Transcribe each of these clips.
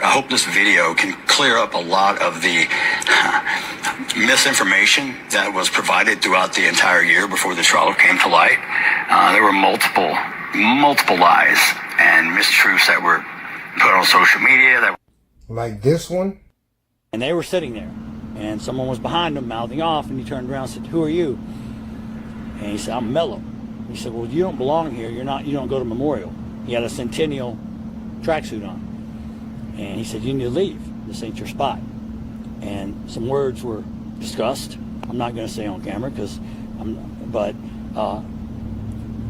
I hope this video can clear up a lot of the misinformation that was provided throughout the entire year before the trial came to light. There were multiple lies and mistruths that were put on social media. Like this one? And they were sitting there, and someone was behind them mouthing off, and he turned around and said, "Who are you?" And he said, "I'm Mello." He said, "Well, you don't belong here. You don't go to Memorial." He had a Centennial tracksuit on. And he said, "You need to leave. This ain't your spot." And some words were discussed. I'm not going to say on camera, but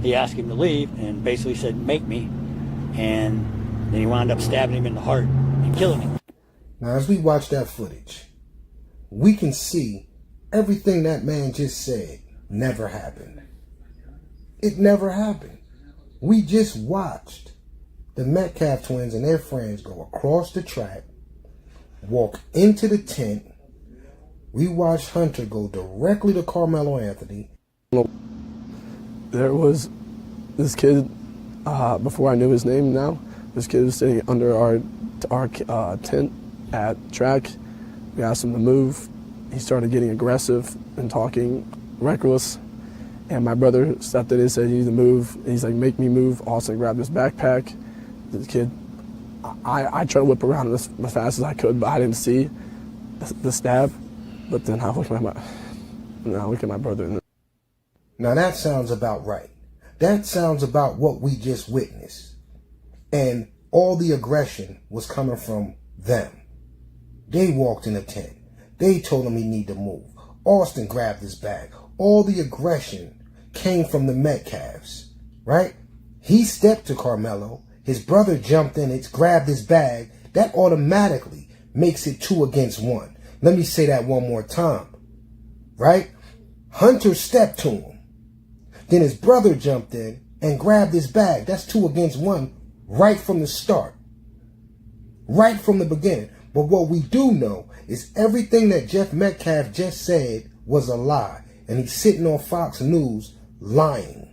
he asked him to leave and basically said, "Make me." And then he wound up stabbing him in the heart and killing him. Now, as we watch that footage, we can see everything that man just said never happened. It never happened. We just watched the Metcalf twins and their friends go across the track, walk into the tent. We watched Hunter go directly to Carmelo Anthony. There was this kid, before I knew his name now, this kid was sitting under our tent at track. We asked him to move. He started getting aggressive and talking reckless. And my brother stepped in and said, "You need to move." And he's like, "Make me move." Austin grabbed his backpack. The kid, I tried to whip around as fast as I could, but I didn't see the stab. But then I look at my brother. Now that sounds about right. That sounds about what we just witnessed. And all the aggression was coming from them. They walked in the tent. They told him he needed to move. Austin grabbed his bag. All the aggression came from the Metcalfs, right? He stepped to Carmelo. His brother jumped in it, grabbed his bag. That automatically makes it 2 against 1. Let me say that one more time, right? Hunter stepped to him. Then his brother jumped in and grabbed his bag. That's 2 against 1 right from the start, right from the beginning. But what we do know is everything that Jeff Metcalf just said was a lie. And he's sitting on Fox News lying.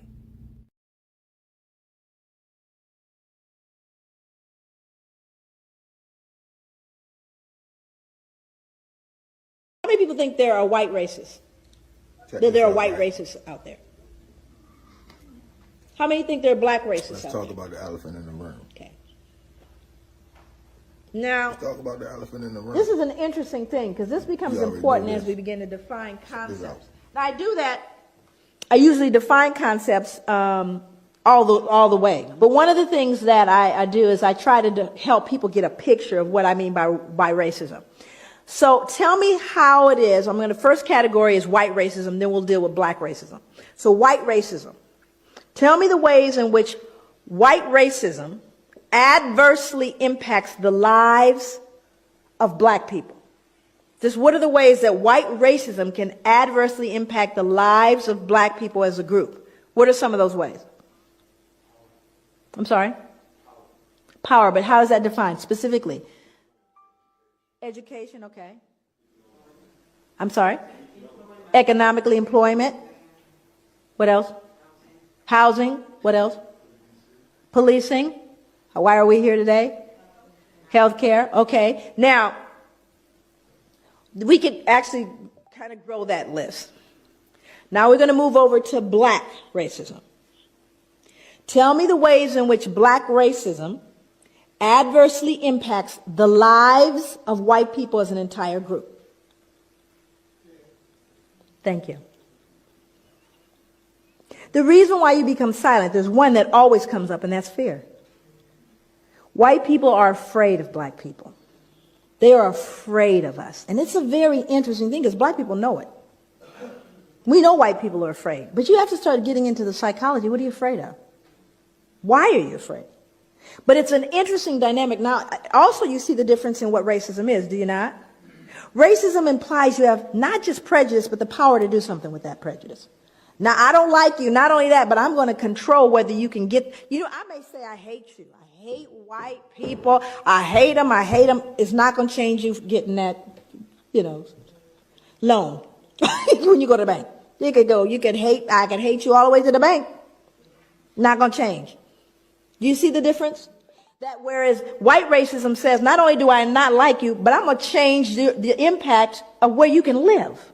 How many people think there are white racists? That there are white racists out there? How many think there are black racists Let's out talk there? about the elephant in the room. Okay. Now, Let's talk about the elephant in the room. this is an interesting thing because this becomes important as we begin to define concepts. Now, I do that. I usually define concepts all the way. But one of the things that I do is I try to help people get a picture of what I mean by racism. So tell me how it is. I'm going to first category is white racism, then we'll deal with black racism. So white racism. Tell me the ways in which white racism adversely impacts the lives of black people. Just what are the ways that white racism can adversely impact the lives of black people as a group? What are some of those ways? I'm sorry? Power, but how is that defined specifically? Education, okay. I'm sorry? Economically, employment. What else? Housing, what else? Policing. Why are we here today? Healthcare, okay. Now, we could actually kind of grow that list. Now we're going to move over to black racism. Tell me the ways in which black racism adversely impacts the lives of white people as an entire group. Thank you. The reason why you become silent, there's one that always comes up, and that's fear. White people are afraid of black people. They are afraid of us. And it's a very interesting thing because black people know it. We know white people are afraid. But you have to start getting into the psychology. What are you afraid of? Why are you afraid? But it's an interesting dynamic. Now, also you see the difference in what racism is, do you not? Racism implies you have not just prejudice, but the power to do something with that prejudice. Now, I don't like you, not only that, but I'm going to control whether you can get, I may say I hate you. I hate white people. I hate them. It's not going to change you getting that, loan when you go to the bank. I can hate you all the way to the bank. Not going to change. Do you see the difference? That whereas white racism says, not only do I not like you, but I'm going to change the impact of where you can live.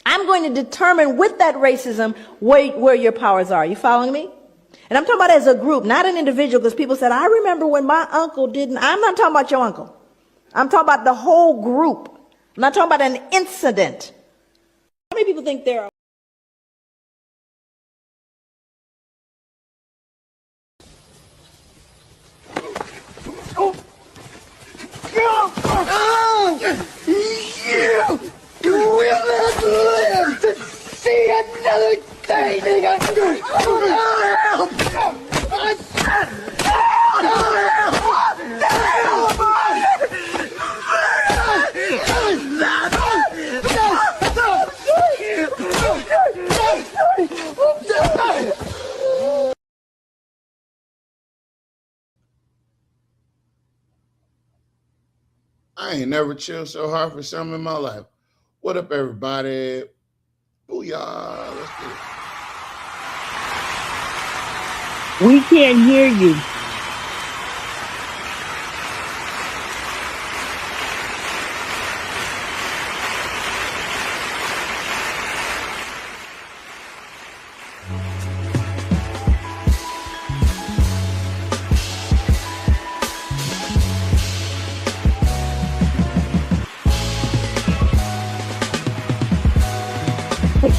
I'm going to determine with that racism where your powers are. You following me? And I'm talking about as a group, not an individual, because people said, I remember when my uncle didn't. I'm not talking about your uncle. I'm talking about the whole group. I'm not talking about an incident. How many people think there are? You will not live to see another day, nigga. I ain't never chilled so hard for something in my life. What up, everybody? Booyah. Let's get it. We can't hear you.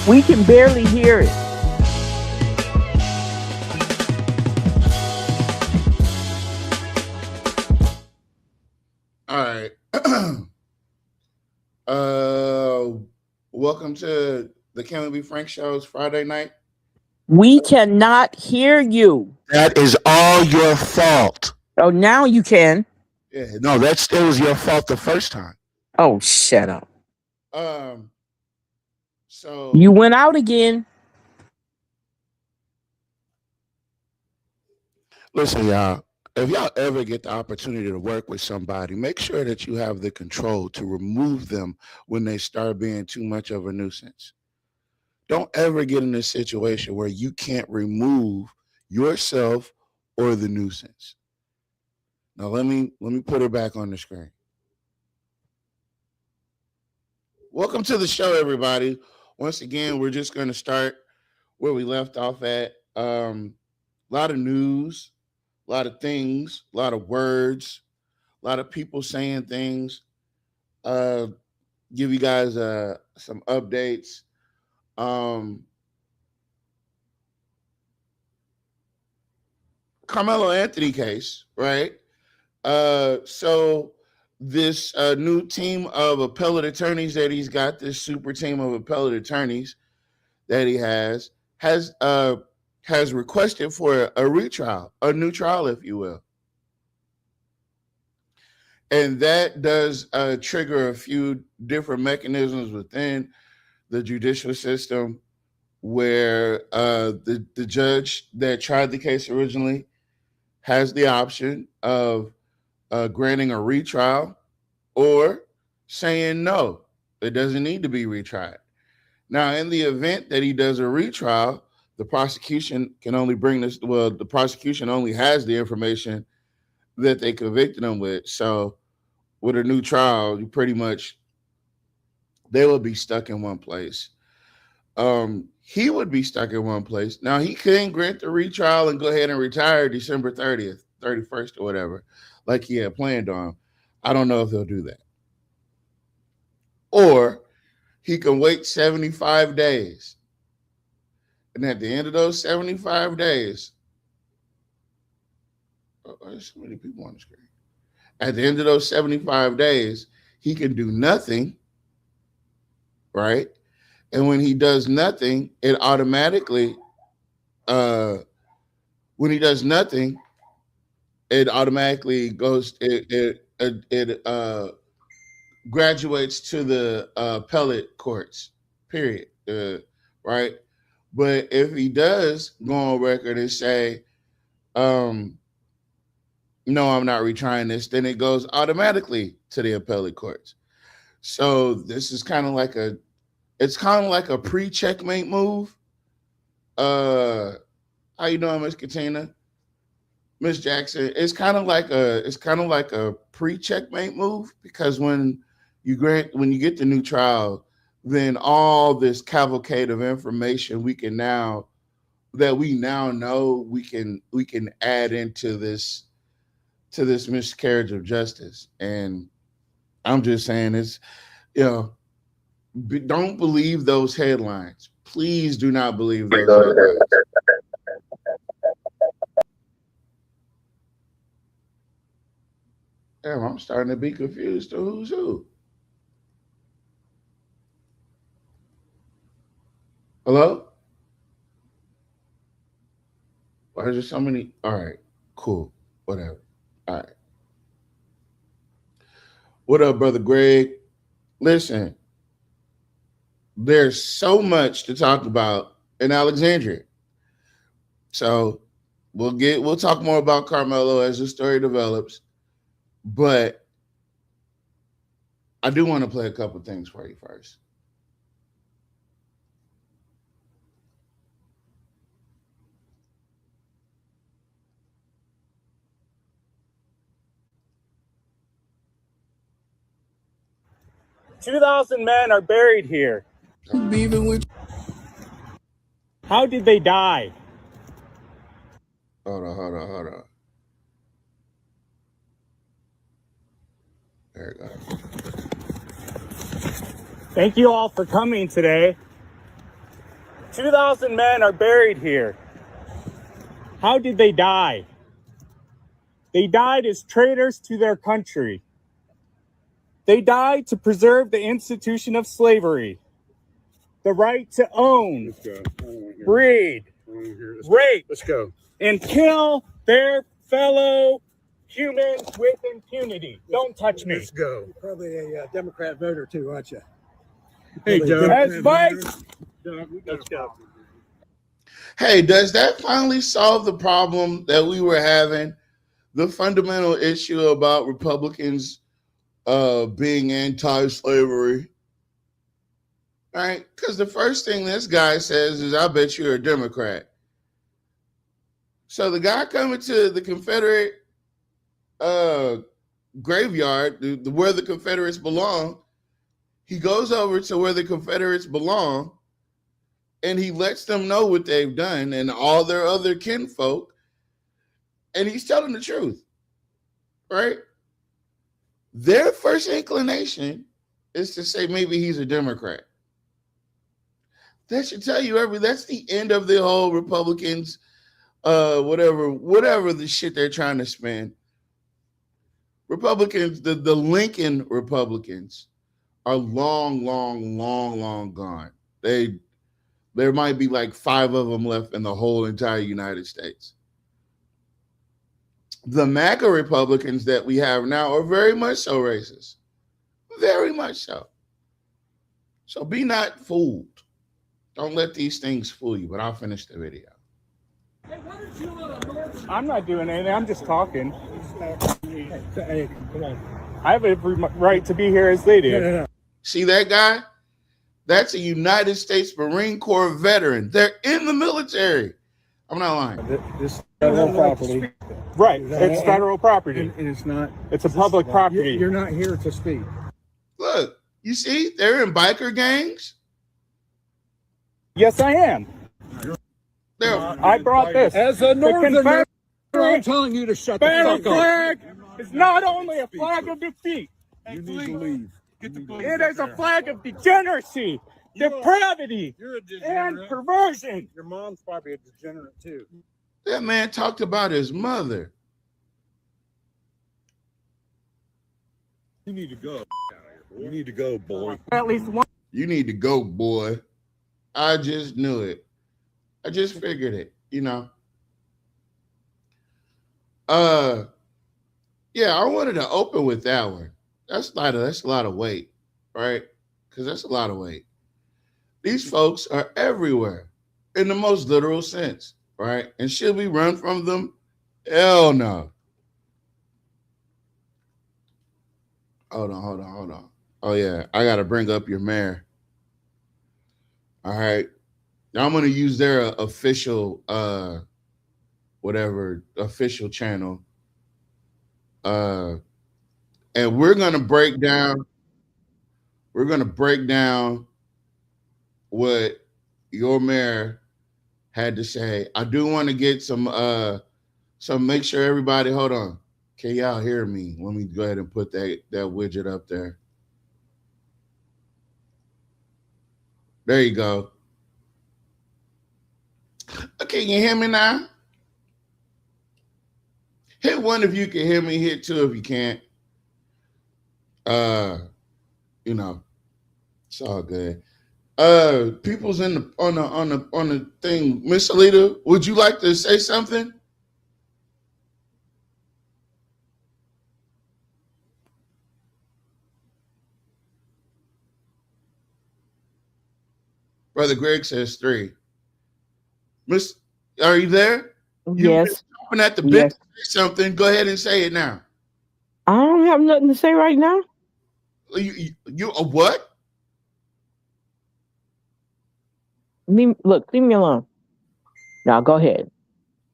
We can barely hear it. All right. Welcome to the Can We Be Frank Show's Friday night. We cannot hear you. That is all your fault. Oh, now you can. Yeah, no, it was your fault the first time. Oh, shut up. So You went out again. Listen, y'all, if y'all ever get the opportunity to work with somebody, make sure that you have the control to remove them when they start being too much of a nuisance. Don't ever get in a situation where you can't remove yourself or the nuisance. Now let me put her back on the screen. Welcome to the show, everybody. Once again, we're just going to start where we left off at. A lot of news, a lot of things, a lot of words, a lot of people saying things. Give you guys some updates. Carmelo Anthony case, right? So this new team of appellate attorneys that he's got, this super team of appellate attorneys that he has requested for a retrial, a new trial, if you will. And that does trigger a few different mechanisms within the judicial system where the judge that tried the case originally has the option of granting a retrial or saying no, it doesn't need to be retried. Now, in the event that he does a retrial, the prosecution can only bring this. Well, the prosecution only has the information that they convicted him with. So with a new trial, you pretty much, they will be stuck in one place. He would be stuck in one place. Now, he can grant the retrial and go ahead and retire December 30th, 31st or whatever, like he had planned on. I don't know if he'll do that. Or he can wait 75 days. And at the end of those 75 days, there's so many people on the screen. At the end of those 75 days, he can do nothing, right? And when he does nothing, it automatically, goes, it graduates to the appellate courts, period, right? But if he does go on record and say, no, I'm not retrying this, then it goes automatically to the appellate courts. So this is kind of like a pre-checkmate move. How you doing, Miss Katina? Miss Jackson, it's kind of like a pre-checkmate move, because when you get the new trial, then all this cavalcade of information we now know we can add into this miscarriage of justice. And I'm just saying, it's, don't believe those headlines. Please do not believe those headlines. Damn, I'm starting to be confused to who's who. Hello? Why is there so many? All right, cool, whatever. All right. What up, Brother Greg? Listen, there's so much to talk about in Alexandria. So we'll talk more about Carmelo as the story develops. But I do want to play a couple things for you first. $2,000 men are buried here. How did they die? Hold on. There you go. Thank you all for coming today. 2,000 men are buried here. How did they die? They died as traitors to their country. They died to preserve the institution of slavery, the right to own, breed, rape, and kill their fellow humans with impunity. Don't touch me. Let's go. Probably a Democrat voter too, aren't you? Hey, Doug. As vice. Let's go. Hey, does that finally solve the problem that we were having? The fundamental issue about Republicans being anti-slavery, right? Because the first thing this guy says is, "I bet you're a Democrat." So the guy coming to the Confederate graveyard, where the Confederates belong, he goes over to where the Confederates belong, and he lets them know what they've done and all their other kinfolk, and he's telling the truth, right? Their first inclination is to say maybe he's a Democrat. That should tell you that's the end of the whole Republicans, whatever the shit they're trying to spin. Republicans, the Lincoln Republicans are long gone. There might be like 5 of them left in the whole entire United States. The MAGA Republicans that we have now are very much so racist. Very much so. So be not fooled. Don't let these things fool you, but I'll finish the video. I'm not doing anything. I'm just talking. Hey, come on. I have every right to be here as they do. No. See that guy? That's a United States Marine Corps veteran. They're in the military. I'm not lying. This federal property. Right. It's federal property. And it's not. It's a public property. You're not here to speak. Look, you see, they're in biker gangs. Yes, I am. I brought this. As a northerner, I'm telling you to shut the Battle fuck up. flag is not only a flag of defeat. You need to leave. It is a flag of degeneracy, depravity, You're a and degenerate. perversion. Your mom's probably a degenerate too. That man talked about his mother. You need to go. You need to go, boy. At least one. You need to go, boy. I just knew it. I just figured it, Yeah, I wanted to open with that one. That's a lot of weight, right? Because that's a lot of weight. These folks are everywhere in the most literal sense, right? And should we run from them? Hell no. Hold on. Oh yeah, I gotta bring up your mayor. All right. Now I'm gonna use their official whatever official channel. And we're gonna break down what your mayor had to say. I do want to get some make sure everybody, hold on. Can y'all hear me? Let me go ahead and put that widget up there. There you go. Okay, you hear me now? Hit one if you can hear me, hit two if you can't. You know, it's all good. People's on the thing. Miss Alita, would you like to say something? Brother Greg says 3. Miss, are you there? Yes. You're at the bit to say something. Go ahead and say it now. I don't have nothing to say right now. You a what? Leave me alone. Now go ahead.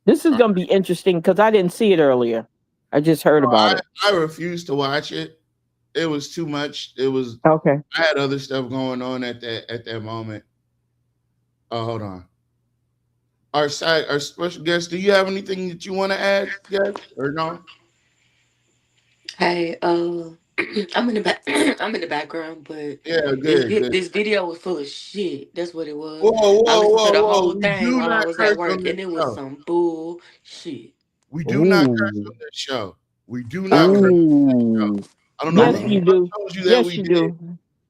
This is going to be interesting because I didn't see it earlier. I just heard about it. I refused to watch it. It was too much. It was okay. I had other stuff going on at that moment. Oh, hold on. Our special guest, do you have anything that you want to add, guys, or no? Hey, I'm in the back. I'm in the background, but yeah, good. This video was full of shit. That's what it was. Whoa! I listened to the whole We thing do while I not was curse at work, on this and it was show. some bullshit. We do not curse on this show. We do not curse on this show. I don't know. Yes, you do. Yes, you do.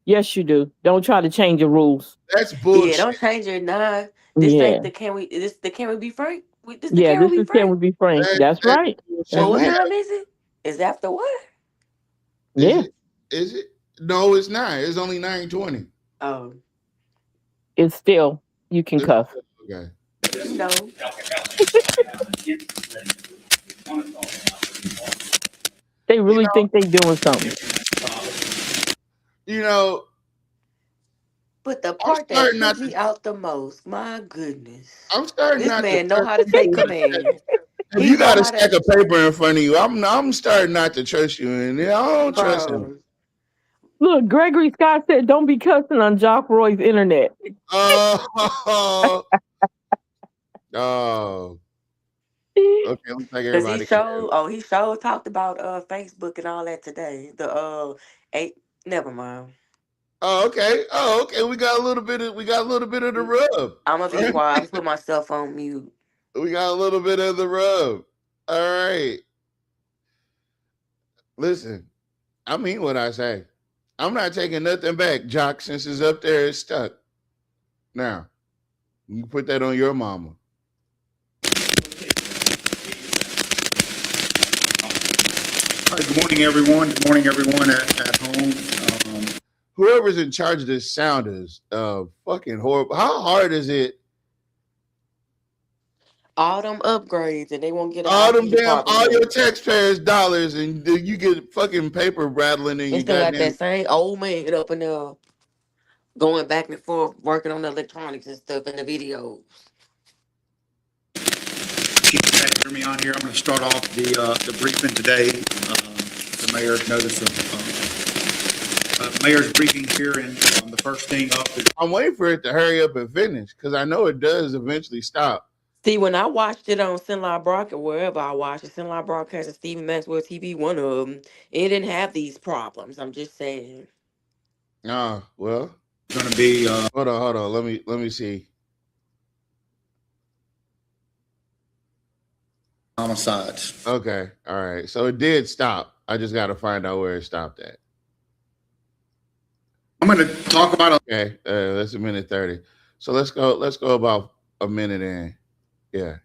Yes, you do. Don't try to change the rules. That's bullshit. Yeah, don't change it. Nah, this ain't the Can We? This the Can We Be Frank? This the Yeah, Can this We Be is Can We Frank? Be Frank? That's right. Well, what time is it? Is after what? Yeah. Is it? No, it's not. It's only 9:20. Oh. It's still, you can cuss. Okay. No. They really think they doing something. You know. But the part that took me out the most, my goodness. I'm starting this not man to know how to take command. If you got a stack of paper in front of you, I'm starting not to trust you, and I don't trust him. Look, Gregory Scott said, "Don't be cussing on Jock Roy's internet." Oh. Okay, looks like everybody. He talked about Facebook and all that today. Never mind. Oh, okay. We got a little bit of the rub. I'm gonna be quiet. I'm put myself on mute. We got a little bit of the rub. All right. Listen, I mean what I say. I'm not taking nothing back, Jock, since it's up there, it's stuck. Now, you put that on your mama. All right, good morning, everyone. Good morning, everyone at home. Whoever's in charge of this sound is fucking horrible. How hard is it? All them upgrades, and they won't get all your taxpayers' dollars, and you get fucking paper rattling in your goddamn. Like that same old man up in there going back and forth, working on the electronics and stuff in the videos. Keep hear me on here. I'm going to start off the briefing today. The mayor's notice of mayor's briefing here, and the first thing up is I'm waiting for it to hurry up and finish because I know it does eventually stop. See, when I watched it on Sinline Broadcast, wherever I watched it, Sinline Broadcast and Stephen Maxwell TV, one of them, it didn't have these problems. I'm just saying. Well, going to be. Hold on. Let me see. Homicides. Okay, all right. So it did stop. I just got to find out where it stopped at. I'm going to talk about. Okay, that's 1:30. So let's go about a minute in. Yeah.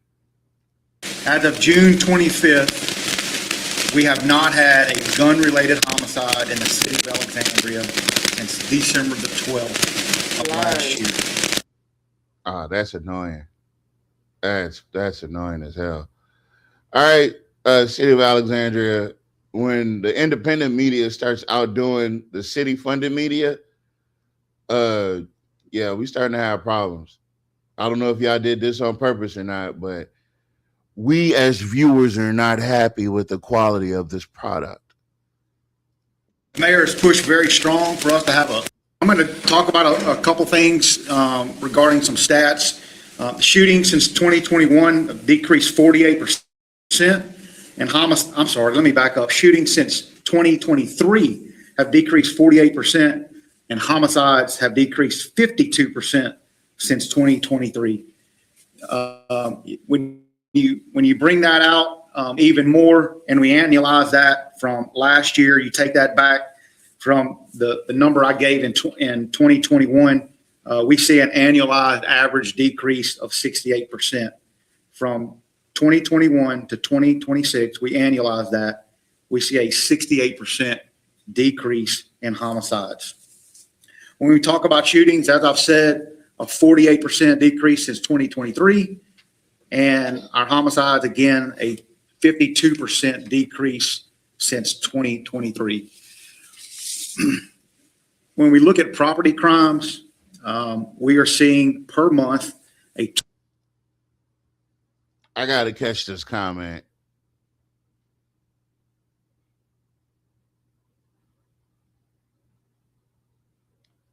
As of June 25th, we have not had a gun-related homicide in the city of Alexandria since December the 12th of last year. That's annoying. That's annoying as hell. All right, city of Alexandria, when the independent media starts outdoing the city-funded media, we starting to have problems. I don't know if y'all did this on purpose or not, but we as viewers are not happy with the quality of this product. Mayor has pushed very strong for us to have I'm going to talk about a couple things regarding some stats. Shootings since 2021 decreased 48%, and let me back up. Shootings since 2023 have decreased 48%, and homicides have decreased 52% since 2023. When you bring that out even more, and we annualize that from last year, you take that back from the number I gave in 2021, we see an annualized average decrease of 68%. From 2021 to 2026, we annualize that, we see a 68% decrease in homicides. When we talk about shootings, as I've said, a 48% decrease since 2023, and our homicides, again, a 52% decrease since 2023. When we look at property crimes, we are seeing per month I got to catch this comment.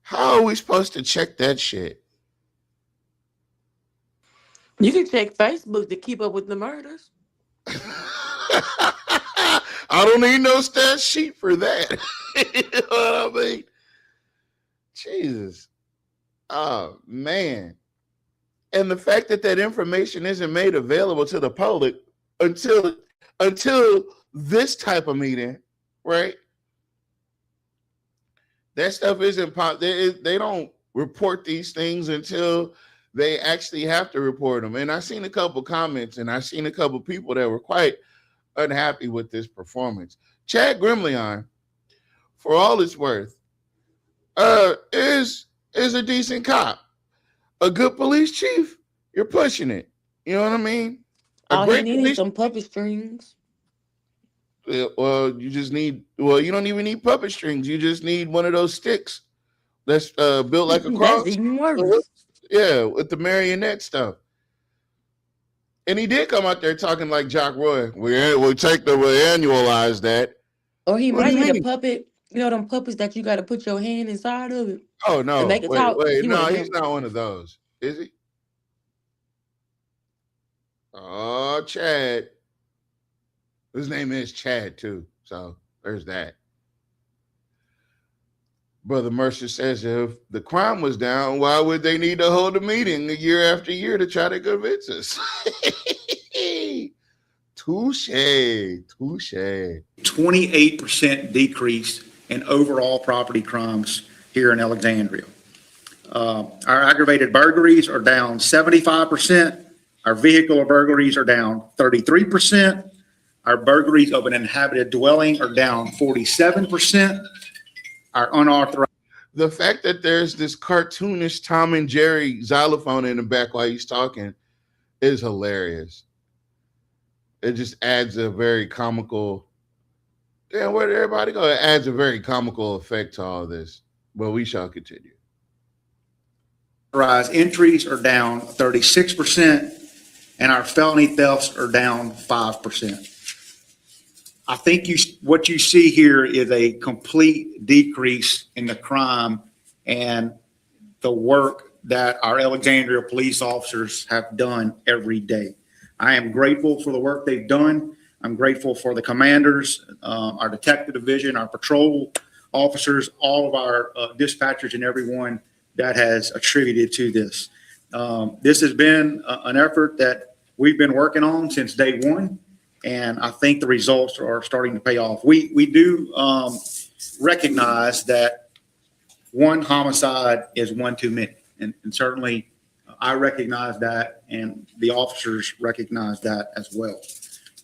How are we supposed to check that shit? You can check Facebook to keep up with the murders. I don't need no stat sheet for that. You know what I mean? Jesus. Oh, man. And the fact that that information isn't made available to the public until this type of meeting, right? That stuff isn't they don't report these things until they actually have to report them. And I've seen a couple comments, and I've seen a couple people that were quite unhappy with this performance. Chad Grimleon, for all it's worth, is a decent cop. A good police chief, you're pushing it. You know what I mean? All he needs is some puppet strings. Well, you don't even need puppet strings. You just need one of those sticks that's built like a cross. That's even worse. Yeah, with the marionette stuff. And he did come out there talking like Jock Roy. We annualize that. Or he might need a puppet. You know them puppets that you got to put your hand inside of it. Oh no! Wait, No, he's not one of those, is he? Oh, Chad. His name is Chad too, so there's that. Brother Mercer says if the crime was down, why would they need to hold a meeting year after year to try to convince us? Touche. 28% decrease in overall property crimes here in Alexandria. Our aggravated burglaries are down 75%. Our vehicular burglaries are down 33%. Our burglaries of an inhabited dwelling are down 47%. Our unauthorized. The fact that there's this cartoonish Tom and Jerry xylophone in the back while he's talking is hilarious. It just adds a very comical. Damn, where did everybody go? It adds a very comical effect to all this. But we shall continue. Entries are down 36%, and our felony thefts are down 5%. I think what you see here is a complete decrease in the crime and the work that our Alexandria police officers have done every day. I am grateful for the work they've done. I'm grateful for the commanders, our detective division, our patrol officers, all of our dispatchers, and everyone that has attributed to this. This has been an effort that we've been working on since day one, and I think the results are starting to pay off. We do recognize that one homicide is one too many, and certainly I recognize that, and the officers recognize that as well.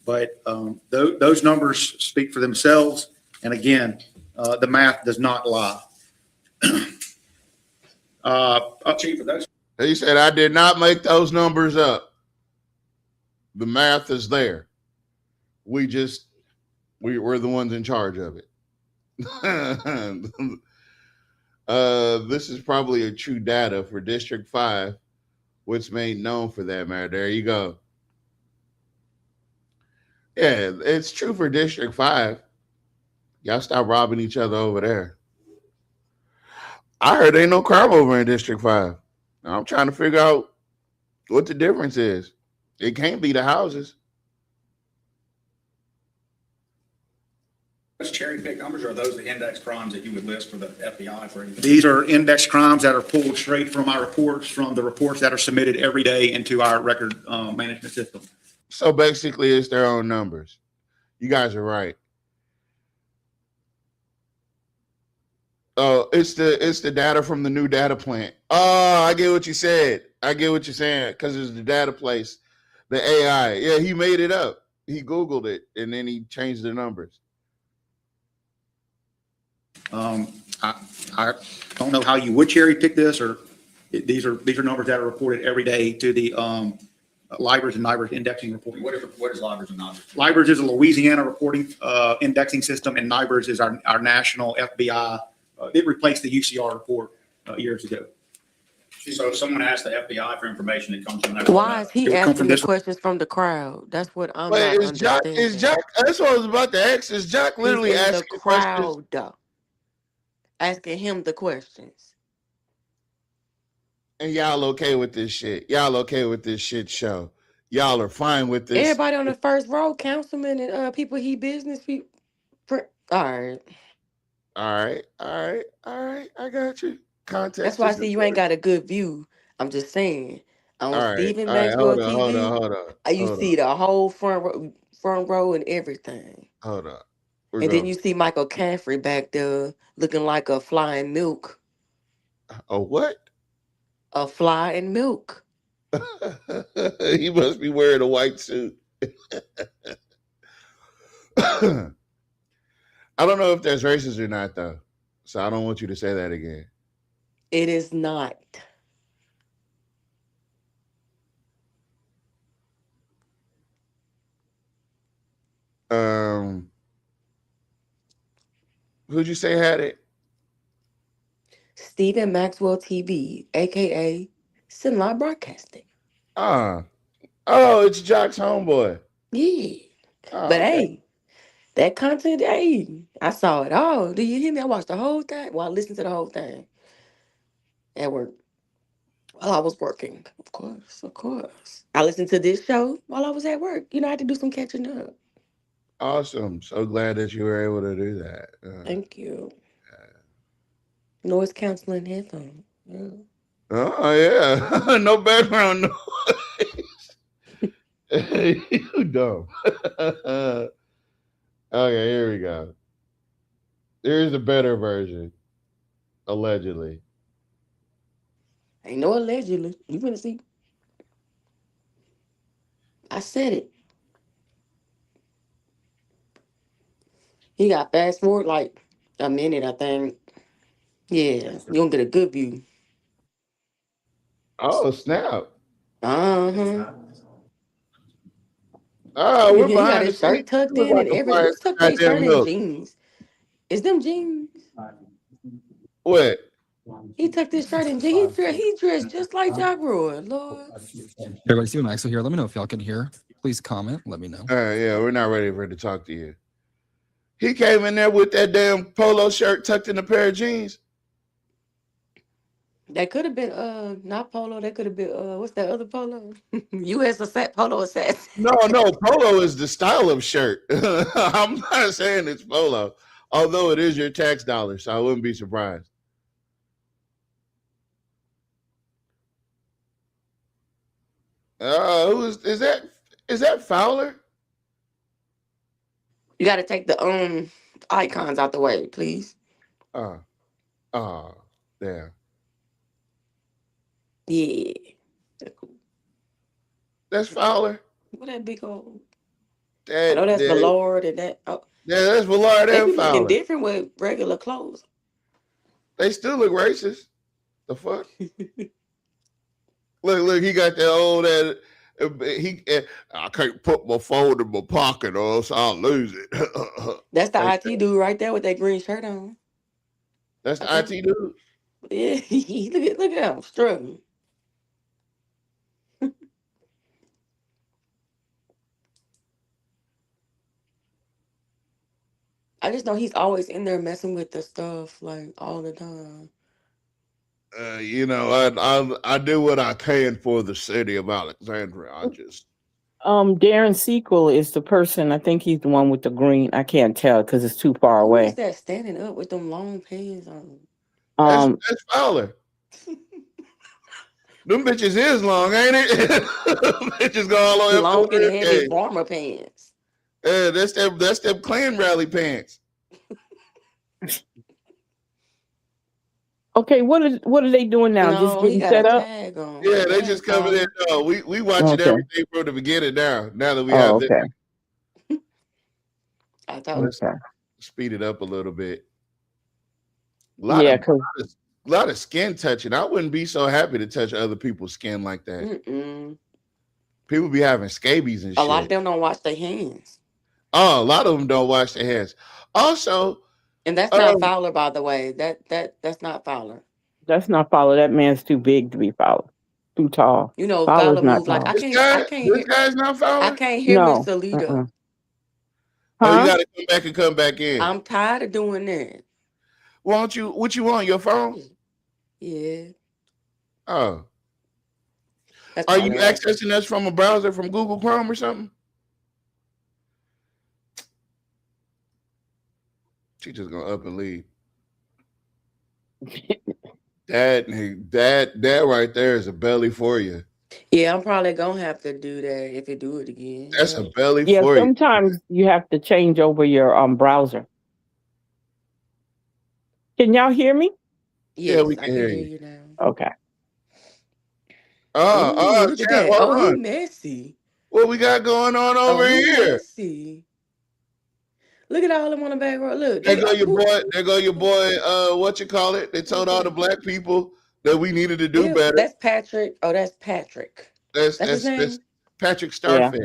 But those numbers speak for themselves, and again, the math does not lie. Chief, He said, I did not make those numbers up. The math is there. We're the ones in charge of it. This is probably a true data for District 5, what's made known for that matter. There you go. Yeah, it's true for District 5. Y'all stop robbing each other over there. I heard ain't no crime over in District 5. Now, I'm trying to figure out what the difference is. It can't be the houses. Those cherry pick numbers, or are those the index crimes that you would list for the FBI for anything? These are index crimes that are pulled straight from my reports, from the reports that are submitted every day into our record management system. So basically, it's their own numbers. You guys are right. Oh, it's the data from the new data plant. Oh, I get what you said. I get what you're saying, because it's the data place, the AI. Yeah, he made it up. He Googled it and then he changed the numbers. I don't know how you would cherry pick this, or these are numbers that are reported every day to the LIBORs and NIBORs indexing reporting. What is LIBORs and NIBORs? LIBORs is a Louisiana reporting indexing system, and NIBORs is our national FBI. It replaced the UCR report years ago. So if someone asks the FBI for information, it comes from that. Why is he It would come asking from the this. questions from the crowd? That's what I'm Wait, not is Jock? understanding. Is Jock? That's what I was about to ask. Is Jock literally He's in the asking questions? crowd asking him the questions. And y'all okay with this shit? Y'all okay with this shit show? Y'all are fine with this? Everybody on the first row, councilmen and people he business people. All right. All right, all right, all right. I got you. Context. That's why I is see you ain't important. got a good view. I'm just saying. On All right, Stephen all right. Maxwell Hold on, hold on, TV, hold on, you hold on, see the whole front row and everything. hold on. We're And then going. you see Michael Caffrey back there looking like a fly in milk. A what? A fly in milk. He must be wearing a white suit. I don't know if that's racist or not, though. So I don't want you to say that again. It is not. Who'd you say had it? Stephen Maxwell TV, aka Sinline Broadcasting. Oh, it's Jock's homeboy. Yeah. Oh, But okay. hey, that content, hey, I saw it all. Do you hear me? I watched the whole thing. Well, I listened to the whole thing at work while I was working. Of course, of course. I listened to this show while I was at work. You know, I had to do some catching up. Awesome. So glad that you were able to do that. Thank you. Noise canceling headphones. Yeah. Oh, yeah. No background noise. You dumb. Okay, here we go. Here's a better version. Allegedly. Ain't no allegedly. You finna see. I said it. He got fast forward like a minute, I think. Yeah, you don't get a good view. Oh, snap. Uh-huh. Oh, we're He got behind the his scenes. shirt tucked You look in like and a everything. fire Who's tucked their shirt goddamn in milk. jeans? Is them jeans? What? He tucked his shirt in jeans. He dressed just like Ja Rule, Lord. Everybody, Steven Maxwell here. Let me know if y'all can hear. Please comment. Let me know. Yeah, we're not ready for it to talk to you. He came in there with that damn polo shirt tucked in a pair of jeans. That could have been not polo. That could have been what's that other polo? U.S. Polo Assassin. No, polo is the style of shirt. I'm not saying it's polo, although it is your tax dollars, so I wouldn't be surprised. Is that Fowler? You got to take the icons out the way, please. There. Yeah. That's Fowler. What that big old? I know that's Ballard and that. Oh. Yeah, that's Ballard They and be looking Fowler. different with regular clothes. They still look racist. The fuck? Look, he got that old I can't put my phone in my pocket or else I'll lose it. That's the IT dude right there with that green shirt on. That's the IT dude? Yeah, look at him struggling. I just know he's always in there messing with the stuff like all the time. You know, I do what I can for the city of Alexandria. I just Darren Sequel is the person. I think he's the one with the green. I can't tell because it's too far Who is away. that standing up with them long pants on? that's Fowler. Them bitches is long, ain't it? Bitches go all the way up Long to and the heavy ribcage. farmer pants. Yeah, that's them Klan rally pants. Okay, what are they doing now? Just No, he getting got set a up? tag on. Yeah, they That's just coming in. all. No, we watching Okay. everything from the beginning now. Now that we Oh, have this, okay. I thought let's Okay. speed it up a little bit. Yeah, A 'cause lot of skin touching. I wouldn't be so happy to touch other people's skin like that. mm-mm. People be having scabies and A lot of shit. them don't wash their hands. Oh, a lot of them don't wash their hands. Also, And that's not Fowler, by the way. That's not Fowler. that's not Fowler. That man's too big to be Fowler. Too tall. You know, Fowler's Fowler not moves like tall. this hear guy's not Fowler. I can't hear No. Miss Alita. Uh-uh. Oh, you Huh? gotta come back and come back in. I'm tired of doing that. What you want? Your phone? Yeah. Oh. That's Are all you right. accessing us from a browser from Google Chrome or something? She just gonna up and leave. That right there is a belly for you. Yeah, I'm probably gonna have to do that if you do it again. That's a belly Yeah, for you. sometimes you have to change over your browser. Can y'all hear me? Yeah, we Yes, I can can hear hear you. you now. Okay. Oh, Look at chat, that. hold Oh, he on. messy. What we got going on over Oh, he here? messy. Look at all them on the back row. Look. There go your boy. There go your boy. What you call it? They told all the that? black people that we needed to do Yeah, better. that's Patrick. Oh, that's Patrick. That's his name? that's Patrick Yeah. Starfish.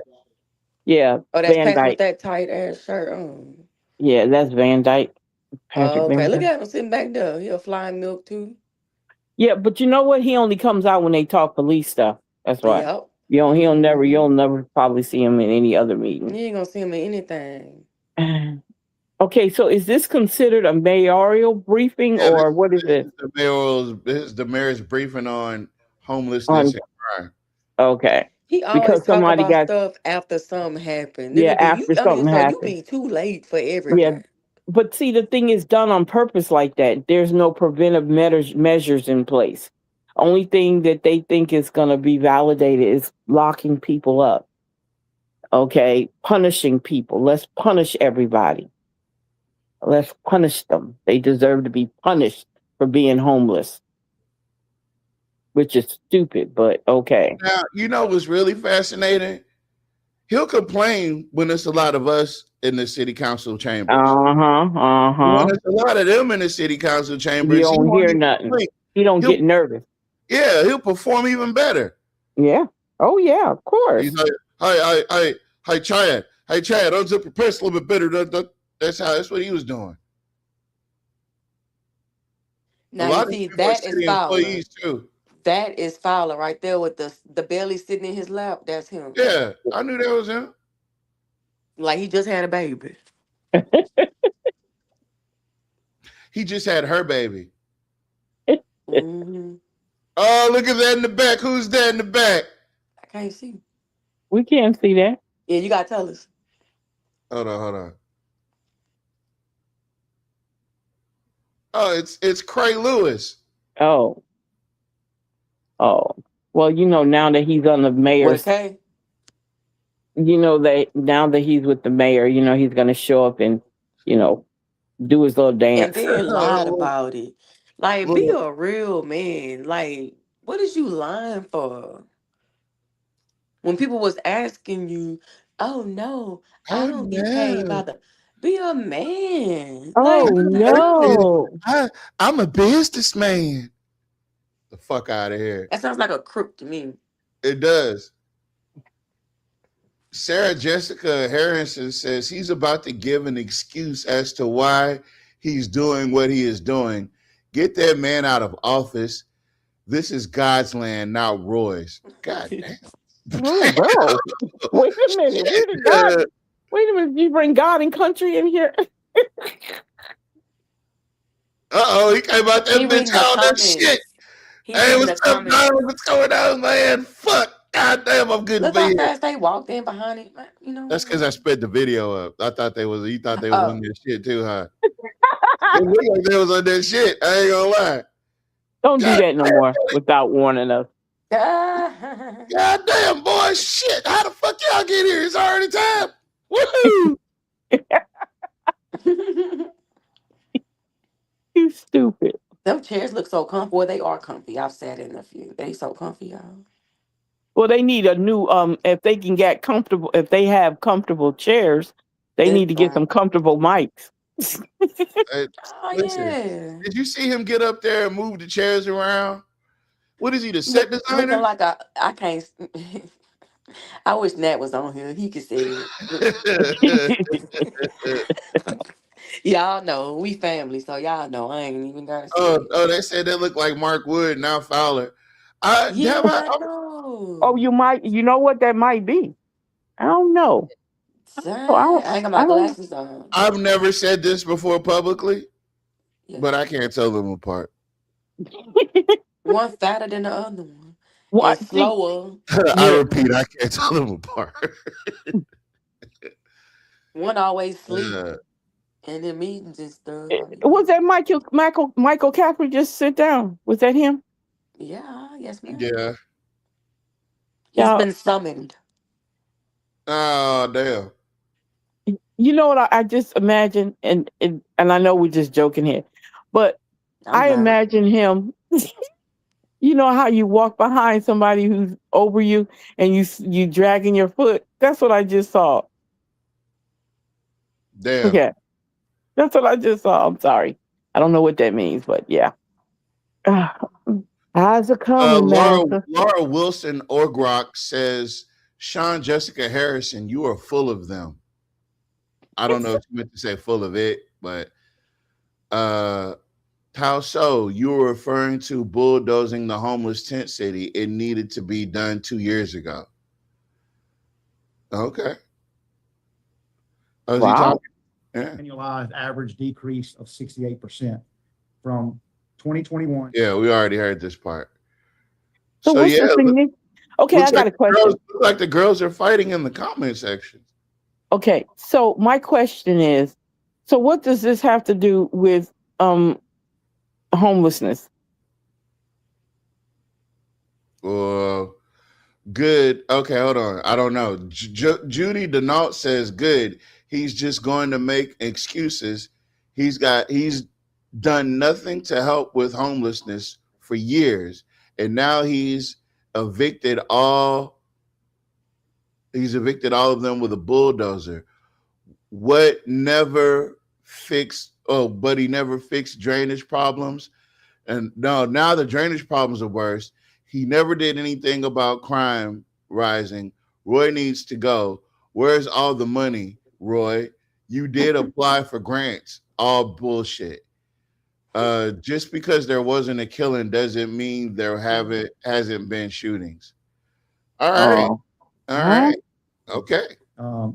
Yeah. Oh, that's Van Patrick Dyke. with that tight ass shirt on. Yeah, that's Van Dyke. Patrick Oh, okay. Van Look Dyke. at him sitting back there. He'll flying milk too. Yeah, but you know what? He only comes out when they talk police stuff. That's why. Yep. You'll never probably see him in any other meeting. You ain't gonna see him in anything. Okay, so is this considered a mayoral briefing Yeah, or what is it? This is the mayor's briefing on homelessness and crime. Okay. He always Because talk somebody about got stuff after something happened. Yeah, Nigga, after something so you happened. be too late for everything. Yeah, but see, the thing is done on purpose like that. There's no preventive measures in place. Only thing that they think is going to be validated is locking people up. Okay, punishing people. Let's punish everybody. Let's punish them. They deserve to be punished for being homeless, which is stupid, but okay. Now, you know what's really fascinating? He'll complain when there's a lot of us in the city council chambers. When there's a lot of them in the city council chambers, You don't he won't hear even nothing. complain. You don't He'll- get nervous. Yeah, he'll perform even better. Yeah. Oh yeah, of course. He's like, hi, Chad. Hey, Chad, unzip your pants a little bit better. That's what he was doing. A Now lot you see of people are that is city Fowler. employees too. That is Fowler right there with the belly sitting in his lap. That's him. Yeah, I knew that was him. Like he just had a baby. He just had her baby. Mm-hmm. Oh, look at that in the back. Who's that in the back? I can't see. We can't see that. Yeah, you gotta tell us. Hold on. Oh, it's Cray Lewis. Oh. Well, now that he's on the mayor's, Okay. that now that he's with the mayor, he's going to show up and, do his little And dance. then lied about it. Like, be Look. a real man. Like, what is you lying for? When people was asking you, oh no, I don't get paid by the. Be a man. Oh, Like, no. I'm a businessman. The fuck out of here. that sounds like a crook to me. It does. Sarah Jessica Harrison says he's about to give an excuse as to why he's doing what he is doing. Get that man out of office. This is God's land, not Roy's. God damn. Oh, bro. Wait a minute. Wait a minute. Did you bring God and country in here? He came out that He bitch reading the all that comments. shit. He Hey, reading the what's up, comments. Donald? What's going on, man? Fuck. God damn, I'm good to Look be how here. fast they walked in behind him. You know. That's because I sped the video up. I thought they was. You thought they was on Oh, that shit too, huh? It looked like they was on that shit. I ain't gonna lie. Don't do God that no more without warning us. God damn, boy, shit. How the fuck y'all get here? It's already time. Woohoo! You stupid. them chairs look so comfy. Well, they are comfy. I've sat in a few. They so comfy, y'all. Well, they need a new if they can get comfortable, if they have comfortable chairs, they need to get some comfortable mics. Listen, Yeah. did you see him get up there and move the chairs around? What is he, the set designer? Looking like I can't. I wish Nat was on here. He could say it. Y'all know we family, so y'all know I ain't even gotta say it. Oh, they said they look like Mark Wood, now Fowler. Yeah, Damn, I know. Oh, you know what that might be. I don't know. I ain't got my glasses on. I've never said this before publicly, but I can't tell them apart. One fatter than the other one. What? And slower. I repeat, I can't tell them apart. One always sleep in the meetings and stuff. Was that Michael Caffrey just sit down? Was that him? Yeah, yes, ma'am. Yeah. He's been summoned. Oh, damn. You know what I just imagine, and I know we're just joking here, but I imagine him. You know how you walk behind somebody who's over you and you dragging your foot? That's what I just saw. Damn. Okay. That's what I just saw. I'm sorry. I don't know what that means, but yeah. How's it coming, Laura Wilson Orgrock says, Sean Jessica Harrison, you are full of them. I don't know if you meant to say full of it, but how so? You were referring to bulldozing the homeless tent city. It needed to be done 2 years ago. Okay. Oh, is he talking? Yeah. Annualized average decrease of 68% from 2021. Yeah, we already heard this part. So what's the thing? Okay, I got a question. Look like the girls are fighting in the comment section. Okay, so my question is, so what does this have to do with homelessness? Good. Okay, hold on. I don't know. Judy Denault says good. He's just going to make excuses. He's done nothing to help with homelessness for years, and now he's evicted all of them with a bulldozer. But he never fixed drainage problems. And now the drainage problems are worse. He never did anything about crime rising. Roy needs to go. Where's all the money, Roy? You did apply for grants. All bullshit. Just because there wasn't a killing doesn't mean there hasn't been shootings. All right. All right. Okay.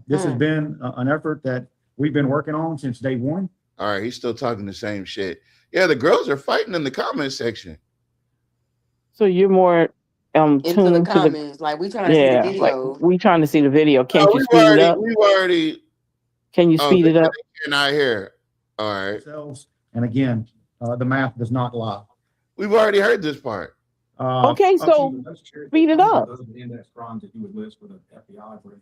This has been an effort that we've been working on since day one. All right. He's still talking the same shit. Yeah, the girls are fighting in the comment section. So you're more into the comments, like we trying to see the video. Like we trying to see the video. Can't you speed it up? We've already. Can you speed it up? You're not here. All right. And again, the math does not lie. We've already heard this part. Okay, so speed it up.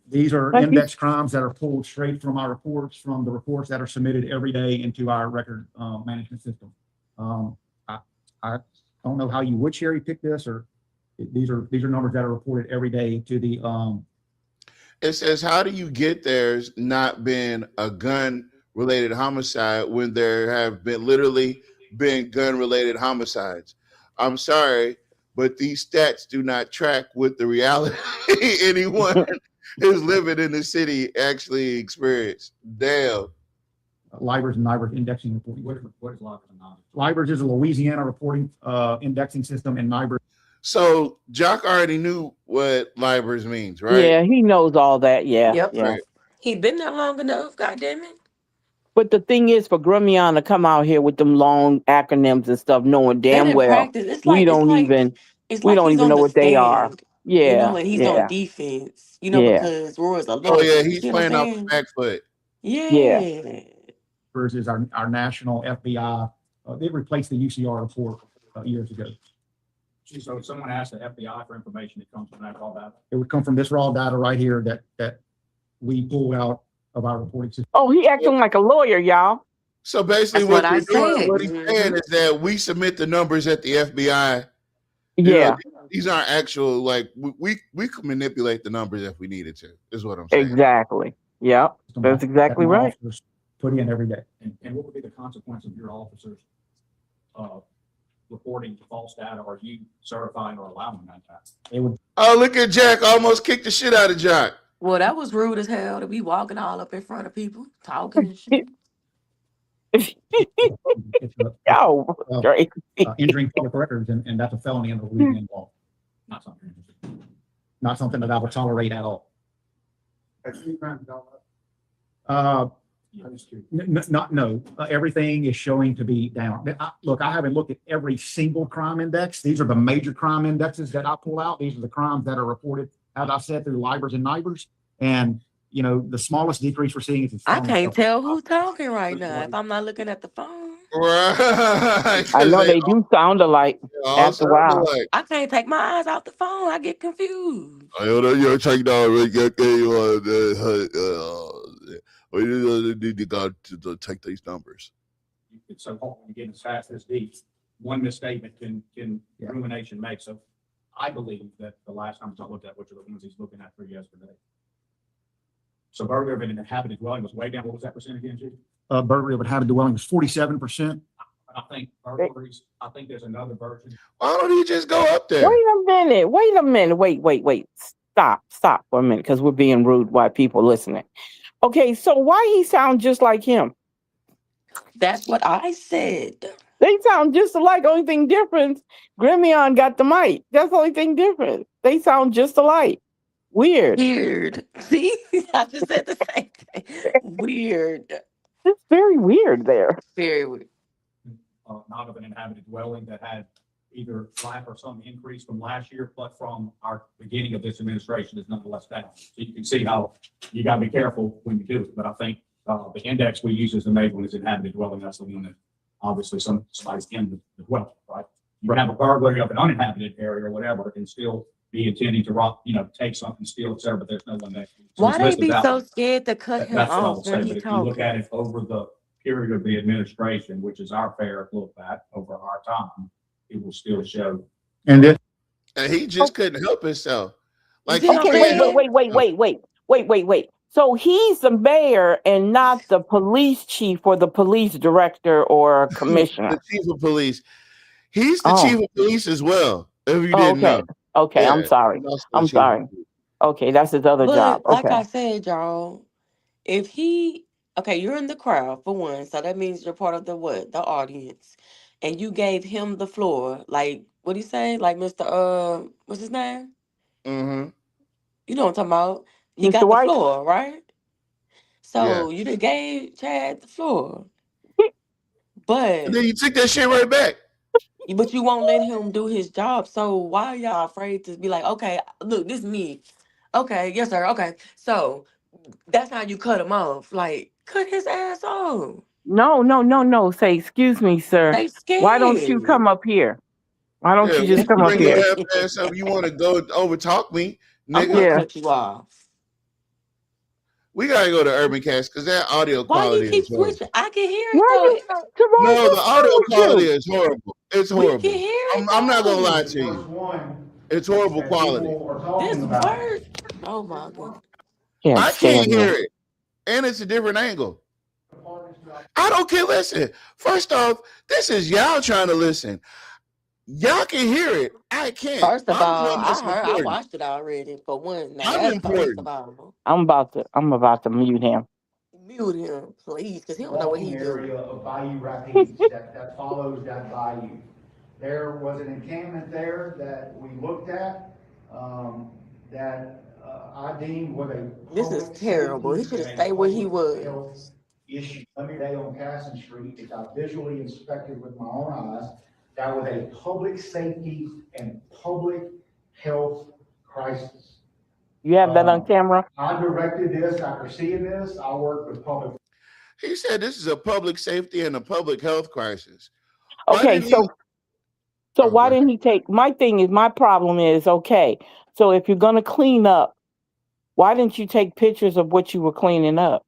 These are index crimes that are pulled straight from our reports, from the reports that are submitted every day into our record management system. I don't know how you would cherry pick this, or these are numbers that are reported every day to the. It says, how do you get there's not been a gun-related homicide when there have literally been gun-related homicides? I'm sorry, but these stats do not track with the reality anyone who's living in the city actually experienced. Damn. LIBORs and NIBORs indexing reporting. What is LIBORs and NIBORs? LIBORs is a Louisiana reporting indexing system, and NIBORs. So Jock already knew what LIBORs means, right? Yeah, he knows all that. Yeah. Yep. Yeah. He been there long enough. God damn it. But the thing is, for Gremion to come out here with them long acronyms and stuff, knowing That damn in well practice, we don't even he's on know the what they are. stand, Yeah, and he's on yeah, defense, yeah, because Roy's a Oh yeah, lawyer. You he's see what I'm playing off the saying? back foot. yeah. Yeah. Versus our national FBI, they replaced the UCR report years ago. So if someone asks the FBI for information, it comes from that raw data. It would come from this raw data right here that we pull out of our reporting system. Oh, he acting like a lawyer, y'all. So basically, That's what I you're doing, said. what he's saying is that we submit the numbers at the FBI. Yeah, These aren't actual, like, we could manipulate the numbers if we needed to, is what I'm saying. exactly. Yep, that's exactly that my right. officers put in every day. And what would be the consequence of your officers reporting false data, or you certifying or allowing that data? They would. Oh, look at Jack. Almost kicked the shit out of Jack. Well, that was rude as hell to be walking all up in front of people, talking and shit. Yo, great. Injuring public records, and that's a felony under Louisiana law. Not something that I would tolerate at all. No. Everything is showing to be down. Look, I haven't looked at every single crime index. These are the major crime indexes that I pull out. These are the crimes that are reported, as I said, through LIBORs and NIBORs. And the smallest decrease we're seeing is. I can't tell who's talking right now if I'm not looking at the phone. Right. I know they do sound alike after a while. I can't take my eyes off the phone. I get confused. We need to go to take these numbers. It's so hard when you get as fast as these. One misstatement can ruination make. So I believe that the last times I looked at, which are the ones he's looking at for yesterday. So burglary of an inhabited dwelling was way down. What was that percent again, G? Burglary of an inhabited dwelling was 47%. I think burglaries, I think there's another version. Why don't you just go up there? Wait a minute. Wait. Stop for a minute, because we're being rude while people listening. Okay, so why he sound just like him? That's what I said. They sound just alike. Only thing different, Gremion got the mic. That's the only thing different. They sound just alike. Weird. See, I just said the same thing. Weird. It's very weird there. Very weird. Not of an inhabited dwelling that had either flat or some increase from last year, but from our beginning of this administration is nonetheless down. So you can see how you got to be careful when you do it. But I think the index we use as the main one is inhabited dwelling. That's the one that obviously somebody's in the dwelling, right? You can have a burglary of an uninhabited area or whatever and still be intending to rob, take something, steal, etc. But there's no one there. So why they be so scared to cut him that's what I off would say. when But he if you look talking? at it over the period of the administration, which is our fair look back over our time, it will still show. And he just couldn't help himself. Like, Okay, wait. So he's the mayor and not the police chief or the police director or commissioner. The chief of police. He's the chief of police as well. If you didn't know. Okay, Yeah, I'm sorry. I'm sorry. Okay, that's his other job. Like Okay. I said, y'all, if you're in the crowd for one, so that means you're part of the audience, and you gave him the floor, like what he say, like Mr. What's his name? Mm-hmm. You know what I'm talking about? He Mr. got White? the floor, right? So Yeah. you done gave Chad the floor, but And then you took that shit right back. But you won't let him do his job. So why are y'all afraid to be like, okay, look, this is me. Okay, yes, sir. Okay. So that's how you cut him off. Like, cut his ass off. No. Say, excuse me, sir. They scared. Why don't you come up here? Why don't you just come up bring your here? ass up, you want to go over talk me, I'm nigga? gonna cut you off. We gotta go to Urban Cast because that audio Why quality you keep is horrible. switching? I can hear it though. No, the audio quality is horrible. It's We horrible. can hear it. I'm not gonna lie though. to you. It's horrible quality. This worse. Oh my god. I can't hear it. And it's a different angle. I don't care. Listen, first off, this is y'all trying to listen. Y'all can hear it. I can't. First of I'm the all, one that's I important. watched it already for one. Now I'm that's important. first of all. I'm about to mute him. Mute him, please, because he don't know what he area doing. of Bayou Rapids that follows that bayou. There was an encampment there that we looked at that I deemed was a This is public terrible. He safety should have and stayed where he public was. health issued limited day on Casson Street, which I visually inspected with my own eyes. That was a public safety and public health crisis. You have that on camera? I directed this after seeing this. I worked with public. He said this is a public safety and a public health crisis. Why Okay, didn't he- so why didn't he take, my problem is, okay, so if you're gonna clean up, why didn't you take pictures of what you were cleaning up?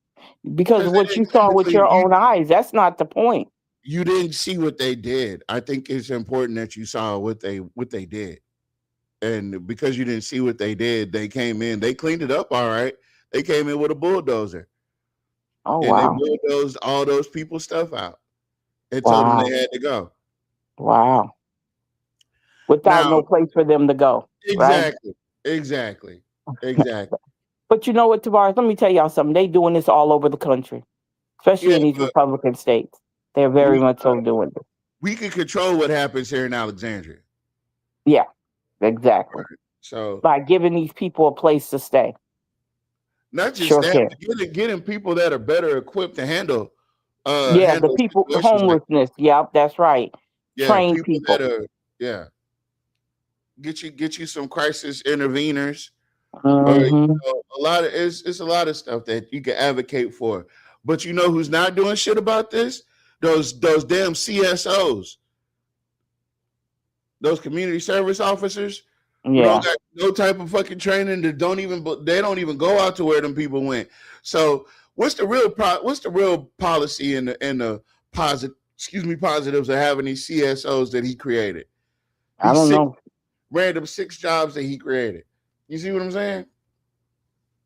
Because of what you saw with your own eyes, that's not the point. You didn't see what they did. I think it's important that you saw what they did. And because you didn't see what they did, they came in, they cleaned it up all right. They came in with a bulldozer. Oh, and wow. they bulldozed all those people's stuff out and told them they had to go. Wow. Without no place for them to go. Exactly. Right? Exactly. But you know what, Tavares, let me tell y'all something. They doing this all over the country, especially in these Republican states. They're very much so doing this. We can control what happens here in Alexandria. Yeah, exactly. Right. So by giving these people a place to stay. Not just that, but getting people that are better equipped to handle. The people, homelessness. Yep, that's right. Yeah, train people. That are, get you some crisis interveners. Mm-hmm. A lot of it's a lot of stuff that you can advocate for. But you know who's not doing shit about this? Those damn CSOs, those community service officers. Yeah. Don't got no type of fucking training. They don't even go out to where them people went. So what's the real policy and the positives of having these CSOs that he created? I don't know. Random 6 jobs that he created. You see what I'm saying?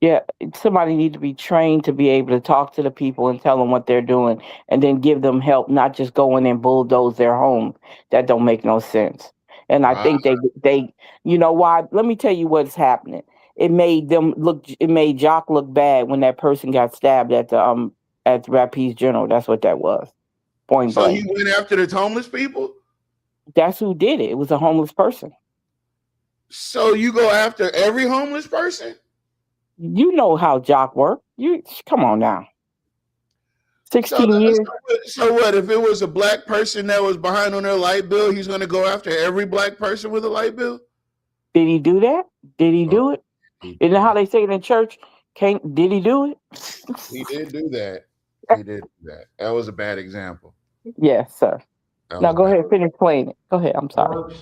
Yeah, somebody needs to be trained to be able to talk to the people and tell them what they're doing, and then give them help, not just go in and bulldoze their home. That don't make no sense. And I think they, you know why? Let me tell you what's happening. It made Jock look bad when that person got stabbed at the Rapides General. That's what that was. Point blank. So he went after the homeless people? That's who did it. It was a homeless person. So you go after every homeless person? You know how Jock worked. You come on now. 16 years. So what if it was a black person that was behind on their light bill? He's going to go after every black person with a light bill? Did he do that? Did he do it? Isn't that how they say it in church? Did he do it? He did do that. He did do that. That was a bad example. Yes, sir. Now go ahead, finish playing it. Go ahead. I'm sorry.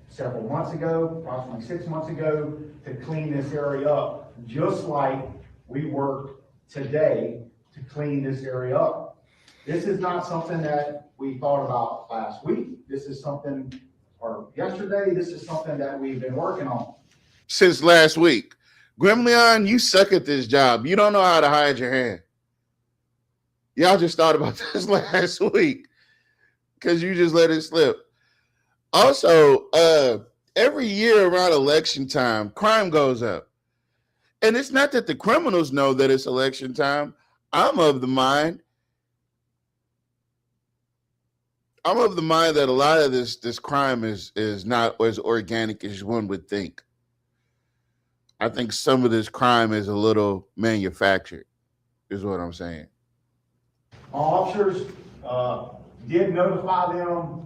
Several months ago, approximately 6 months ago, to clean this area up, just like we worked today to clean this area up. This is not something that we thought about last week. This is something, or yesterday, this is something that we've been working on. Since last week. Gremlin, you suck at this job. You don't know how to hide your hand. Y'all just thought about this last week because you just let it slip. Also, every year around election time, crime goes up. And it's not that the criminals know that it's election time. I'm of the mind that a lot of this crime is not as organic as one would think. I think some of this crime is a little manufactured, is what I'm saying. Officers did notify them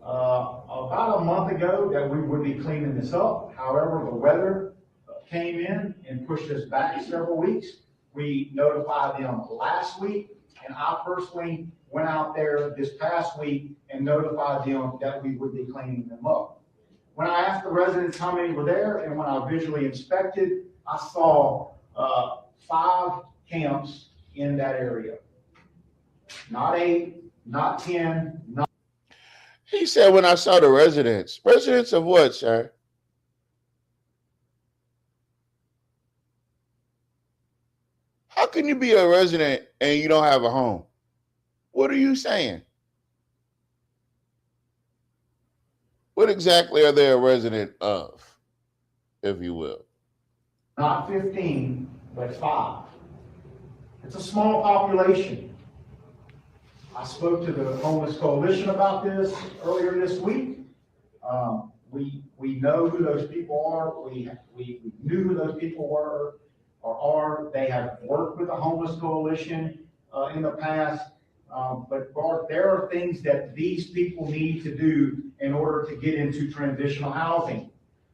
about a month ago that we would be cleaning this up. However, the weather came in and pushed us back several weeks. We notified them last week, and I personally went out there this past week and notified them that we would be cleaning them up. When I asked the residents how many were there, and when I visually inspected, I saw 5 camps in that area. Not 8, not 10, not. He said when I saw the residents. Residents of what, sir? How can you be a resident and you don't have a home? What are you saying? What exactly are they a resident of, if you will? Not 15, but 5. It's a small population. I spoke to the Homeless Coalition about this earlier this week. We know who those people are. We knew who those people were or are. They have worked with the Homeless Coalition in the past. But Bart, there are things that these people need to do in order to get into transitional housing.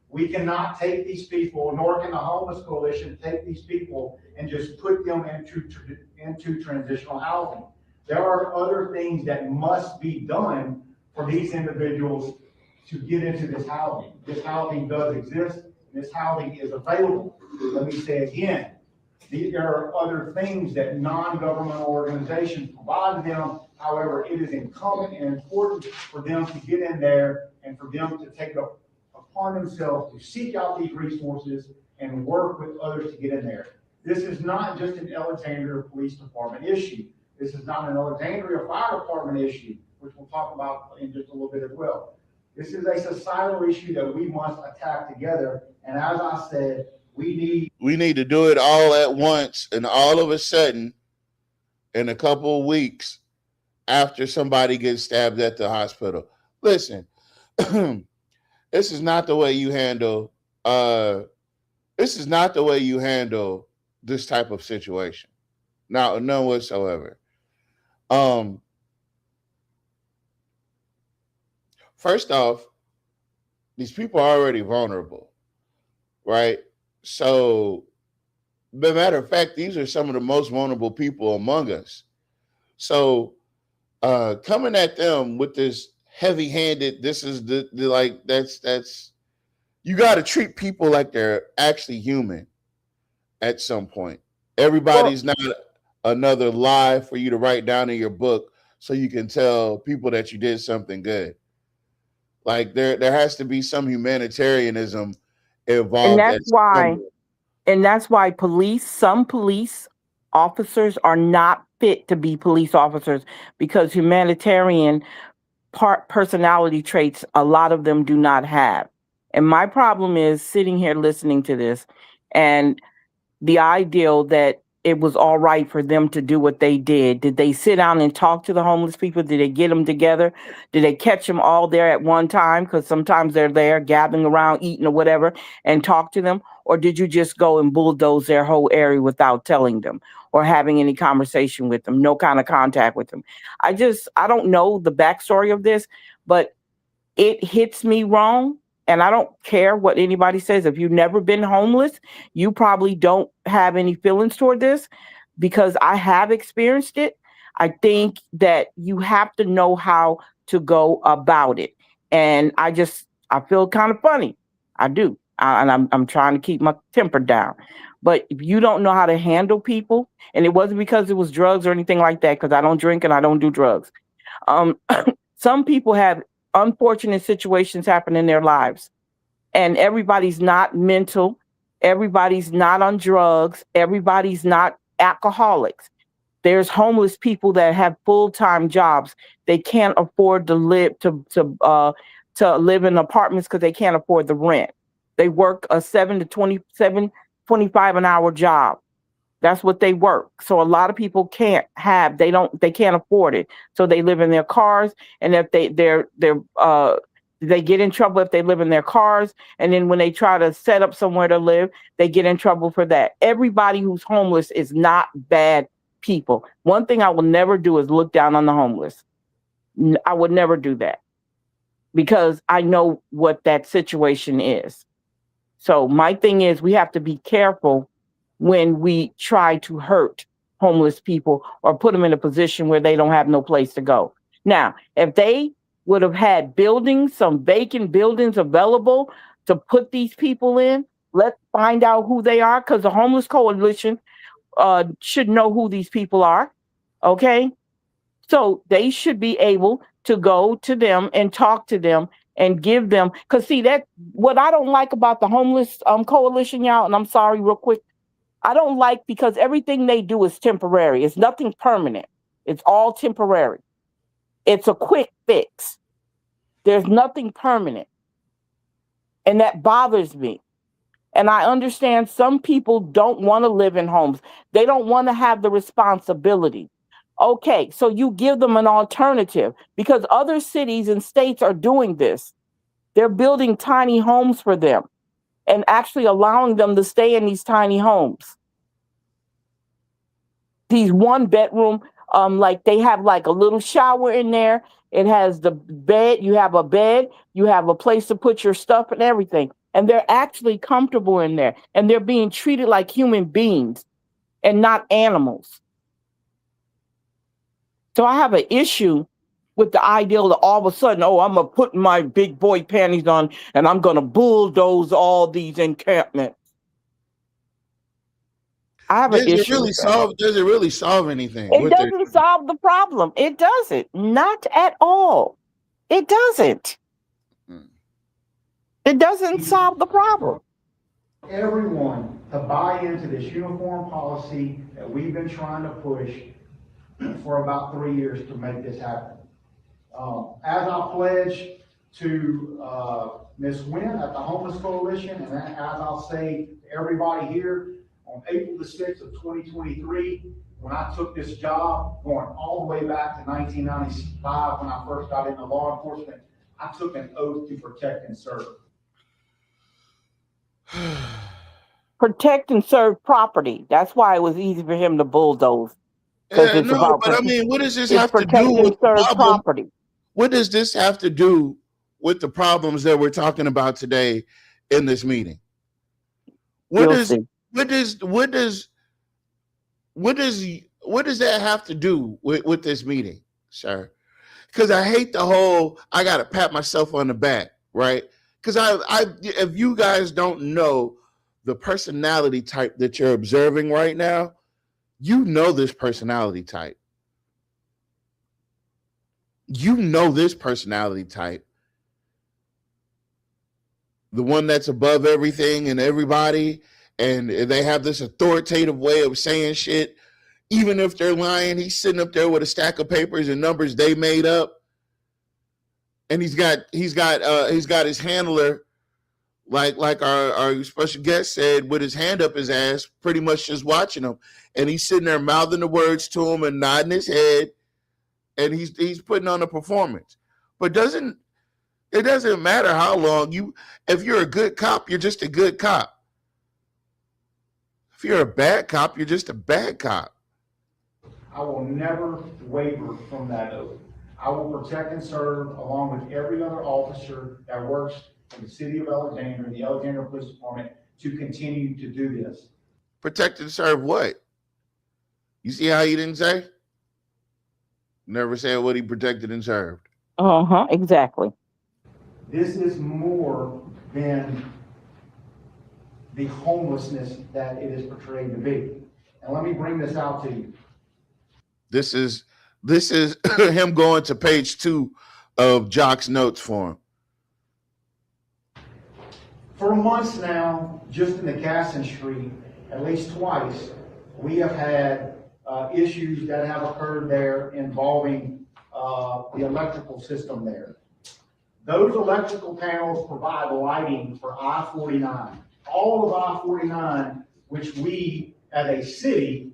We cannot take these people, nor can the Homeless Coalition take these people and just put them into transitional housing. There are other things that must be done for these individuals to get into this housing. This housing does exist, and this housing is available. Let me say again, there are other things that non-governmental organizations provide to them. However, it is incumbent and important for them to get in there and for them to take up upon themselves to seek out these resources and work with others to get in there. This is not just an Alexandria Police Department issue. This is not an Alexandria Fire Department issue, which we'll talk about in just a little bit as well. This is a societal issue that we must attack together. And as I said, we need to do it all at once, and all of a sudden, in a couple of weeks after somebody gets stabbed at the hospital. Listen, this is not the way you handle this type of situation. None whatsoever. First off, these people are already vulnerable, right? So, as a matter of fact, these are some of the most vulnerable people among us. So, coming at them with this heavy-handed, this is that's you got to treat people like they're actually human at some point. Everybody's not another lie for you to write down in your book so you can tell people that you did something good. Like there has to be some humanitarianism involved. And that's why some police officers are not fit to be police officers, because humanitarian personality traits, a lot of them do not have. And my problem is sitting here listening to this and the ideal that it was all right for them to do what they did. Did they sit down and talk to the homeless people? Did they get them together? Did they catch them all there at one time? Because sometimes they're there gathering around, eating or whatever, and talk to them. Or did you just go and bulldoze their whole area without telling them or having any conversation with them, no kind of contact with them? I don't know the backstory of this, but it hits me wrong. And I don't care what anybody says. If you've never been homeless, you probably don't have any feelings toward this, because I have experienced it. I think that you have to know how to go about it. And I feel kind of funny. I do. And I'm trying to keep my temper down. But if you don't know how to handle people, and it wasn't because it was drugs or anything like that, because I don't drink and I don't do drugs. Some people have unfortunate situations happen in their lives, and everybody's not mental, everybody's not on drugs, everybody's not alcoholics. There's homeless people that have full-time jobs. They can't afford to live to live in apartments because they can't afford the rent. They work a 25 an hour job. That's what they work. So a lot of people can't afford it. So they live in their cars, and if they get in trouble if they live in their cars, and then when they try to set up somewhere to live, they get in trouble for that. Everybody who's homeless is not bad people. One thing I will never do is look down on the homeless. I would never do that, because I know what that situation is. So my thing is, we have to be careful when we try to hurt homeless people or put them in a position where they don't have no place to go. Now, if they would have had some vacant buildings available to put these people in, let's find out who they are, because the Homeless Coalition should know who these people are, okay? So they should be able to go to them and talk to them and give them, because see, that what I don't like about the Homeless Coalition, y'all, and I'm sorry real quick, I don't like, because everything they do is temporary. It's nothing permanent. It's all temporary. It's a quick fix. There's nothing permanent. And that bothers me. And I understand some people don't want to live in homes. They don't want to have the responsibility. Okay, so you give them an alternative, because other cities and states are doing this. They're building tiny homes for them and actually allowing them to stay in these tiny homes. these one bedroom, like they have like a little shower in there. It has the bed, you have a place to put your stuff and everything. And they're actually comfortable in there. And they're being treated like human beings and not animals. So I have an issue with the idea that all of a sudden, oh, I'm going to put my big boy panties on and I'm going to bulldoze all these encampments. I have an issue. Does it really solve anything? It doesn't solve the problem. It doesn't. Not at all. It doesn't. It doesn't solve the problem. Everyone to buy into this uniform policy that we've been trying to push for about 3 years to make this happen. As I pledge to Ms. Wynn at the Homeless Coalition, and as I'll say to everybody here, on April the 6th of 2023, when I took this job, going all the way back to 1995 when I first got into law enforcement, I took an oath to protect and serve. Protect and serve property. That's why it was easy for him to bulldoze. What does this have to do with property? What does this have to do with the problems that we're talking about today in this meeting? What does that have to do with this meeting, sir? Because I hate the whole I gotta pat myself on the back, right? Because if you guys don't know the personality type that you're observing right now, you know this personality type. You know this personality type. The one that's above everything and everybody, and they have this authoritative way of saying shit. Even if they're lying, he's sitting up there with a stack of papers and numbers they made up. And he's got his handler, like our special guest said, with his hand up his ass, pretty much just watching him. And he's sitting there mouthing the words to him and nodding his head, and he's putting on a performance. But it doesn't matter how long if you're a good cop, you're just a good cop. If you're a bad cop, you're just a bad cop. I will never waver from that oath. I will protect and serve along with every other officer that works in the city of Alexandria, the Alexandria Police Department, to continue to do this. Protect and serve what? You see how he didn't say? Never said what he protected and served. Exactly. This is more than the homelessness that it is portrayed to be. And let me bring this out to you. This is him going to page 2 of Jock's notes for him. For months now, just in the Casson Street, at least twice, we have had issues that have occurred there involving the electrical system there. Those electrical panels provide lighting for I-49. All of I-49, which we as a city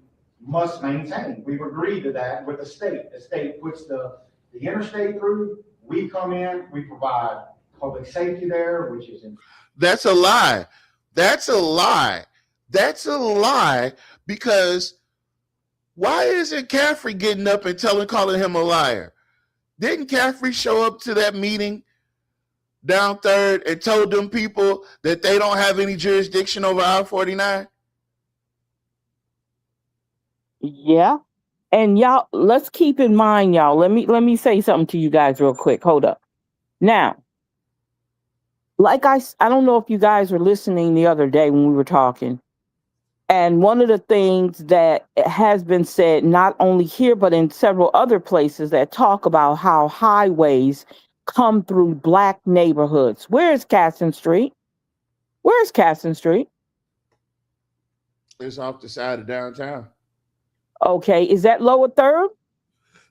must maintain. We've agreed to that with the state. The state puts the interstate through, we come in, we provide public safety there, which is in. That's a lie. That's a lie. That's a lie, because why isn't Caffrey getting up and calling him a liar? Didn't Caffrey show up to that meeting down Third and told them people that they don't have any jurisdiction over I-49? Yeah. And y'all, let's keep in mind, y'all, let me say something to you guys real quick. Hold up. Now, like I don't know if you guys were listening the other day when we were talking. And one of the things that has been said, not only here, but in several other places that talk about how highways come through Black neighborhoods. Where is Casson Street? Where is Casson Street? It's off the side of downtown. Okay. Is that Lower Third?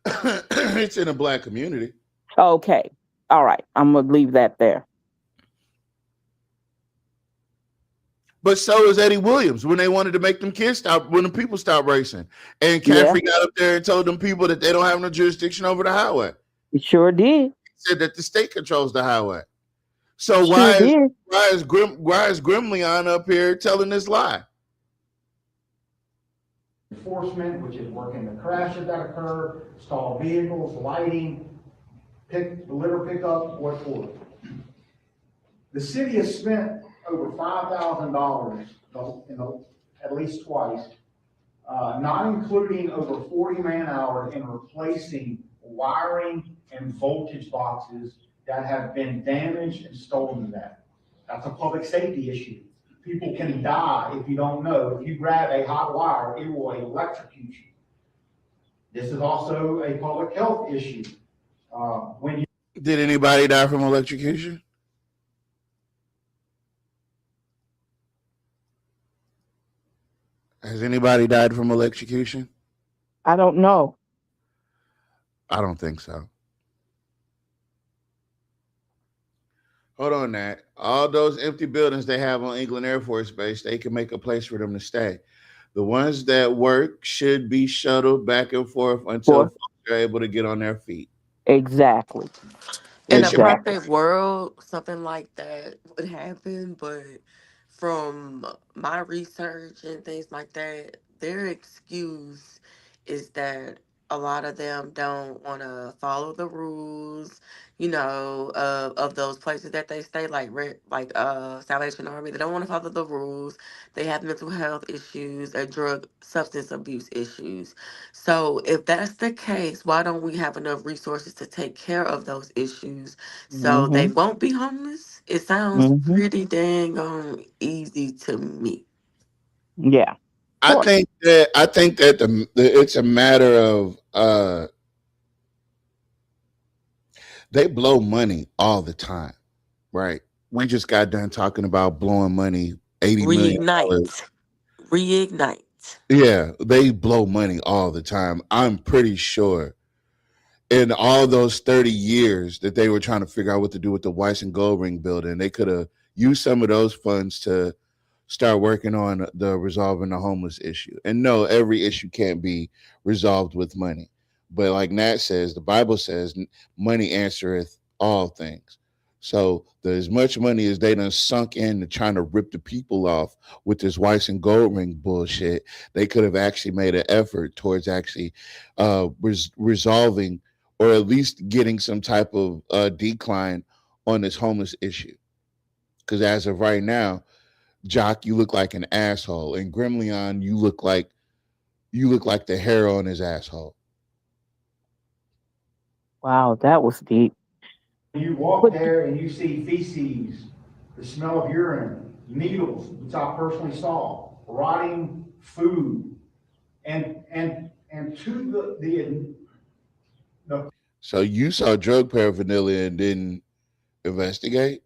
It's in a Black community. Okay. All right. I'm going to leave that there. But so is Eddie Williams when they wanted to make them kids stop, when the people stopped racing. And Caffrey got up there and told them people that they don't have no jurisdiction over the highway. He sure did. He said that the state controls the highway. So why is Grimleon up here telling this lie? enforcement, which is working the crashes that occur, stalled vehicles, lighting, litter pickup, what for. The city has spent over $5,000 at least twice, not including over 40 man-hours in replacing wiring and voltage boxes that have been damaged and stolen to that. That's a public safety issue. People can die if you don't know. If you grab a hot wire, it will electrocute you. This is also a public health issue. Did anybody die from electrocution? Has anybody died from electrocution? I don't know. I don't think so. Hold on, Nat. All those empty buildings they have on England Air Force Base, they can make a place for them to stay. The ones that work should be shuttled back and forth until folks are able to get on their feet. Exactly. In a Exactly. perfect world, something like that would happen, but from my research and things like that, their excuse is that a lot of them don't want to follow the rules, of those places that they stay, like Salvation Army. They don't want to follow the rules. They have mental health issues and drug substance abuse issues. So if that's the case, why don't we have enough resources to take care of those issues so they won't be homeless? It sounds pretty dang easy to me. Yeah. I think that it's a matter of they blow money all the time, right? We just got done talking about blowing money, $80 million. Reignite. Yeah, they blow money all the time. I'm pretty sure in all those 30 years that they were trying to figure out what to do with the Weiss and Goldring building, they could have used some of those funds to start working on resolving the homeless issue. And no, every issue can't be resolved with money. But like Nat says, the Bible says money answereth all things. So as much money as they done sunk into trying to rip the people off with this Weiss and Goldring bullshit, they could have actually made an effort towards actually resolving or at least getting some type of decline on this homeless issue. Because as of right now, Jock, you look like an asshole, and Gremleon, you look like the hair on his asshole. Wow, that was deep. You walk there and you see feces, the smell of urine, needles, which I personally saw, rotting food, and to the So you saw drug paraphernalia and didn't investigate?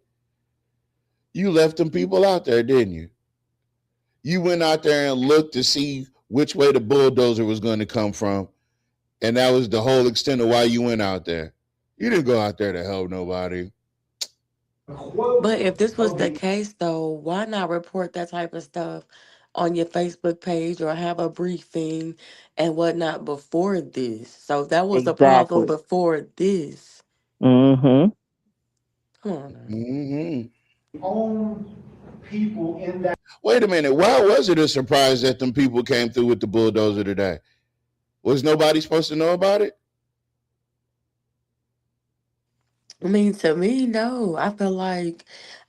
You left them people out there, didn't you? You went out there and looked to see which way the bulldozer was going to come from, and that was the whole extent of why you went out there. You didn't go out there to help nobody. But if this was the case, though, why not report that type of stuff on your Facebook page or have a briefing and whatnot before this? So if that was a problem before this. Mm-hmm. Come on. Mm-hmm. Own people in that. Wait a minute. Why was it a surprise that them people came through with the bulldozer today? Was nobody supposed to know about it? I mean, to me, no. I feel like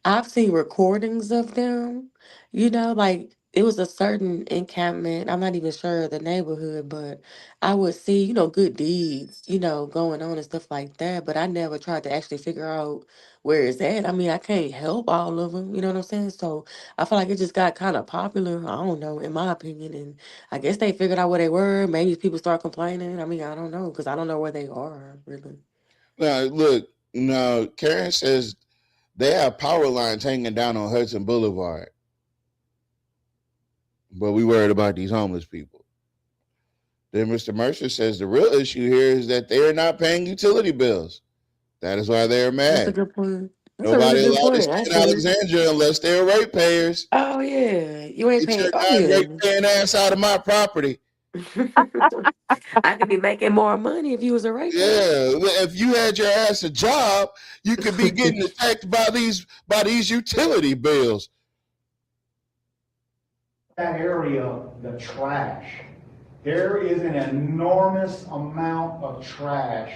I've seen recordings of them, like it was a certain encampment. I'm not even sure of the neighborhood, but I would see, good deeds, going on and stuff like that. But I never tried to actually figure out where it's at. I mean, I can't help all of them, you know what I'm saying? So I feel like it just got kind of popular. I don't know, in my opinion. And I guess they figured out where they were. Maybe people start complaining. I mean, I don't know, because I don't know where they are, really. Now, look. No, Karen says they have power lines hanging down on Hudson Boulevard. But we worried about these homeless people. Then Mr. Mercer says the real issue here is that they are not paying utility bills. That is why they're mad. That's a good point. That's Nobody a really allowed good to point, stay in actually. Alexandria unless they're ratepayers. Oh, yeah. You ain't Get paying. your Oh, yeah. non-ratepaying ass out of my property. I could be making more money if you was a ratepayer. Yeah, if you had your ass a job, you could be getting attacked by these utility bills. That area, the trash There is an enormous amount of trash,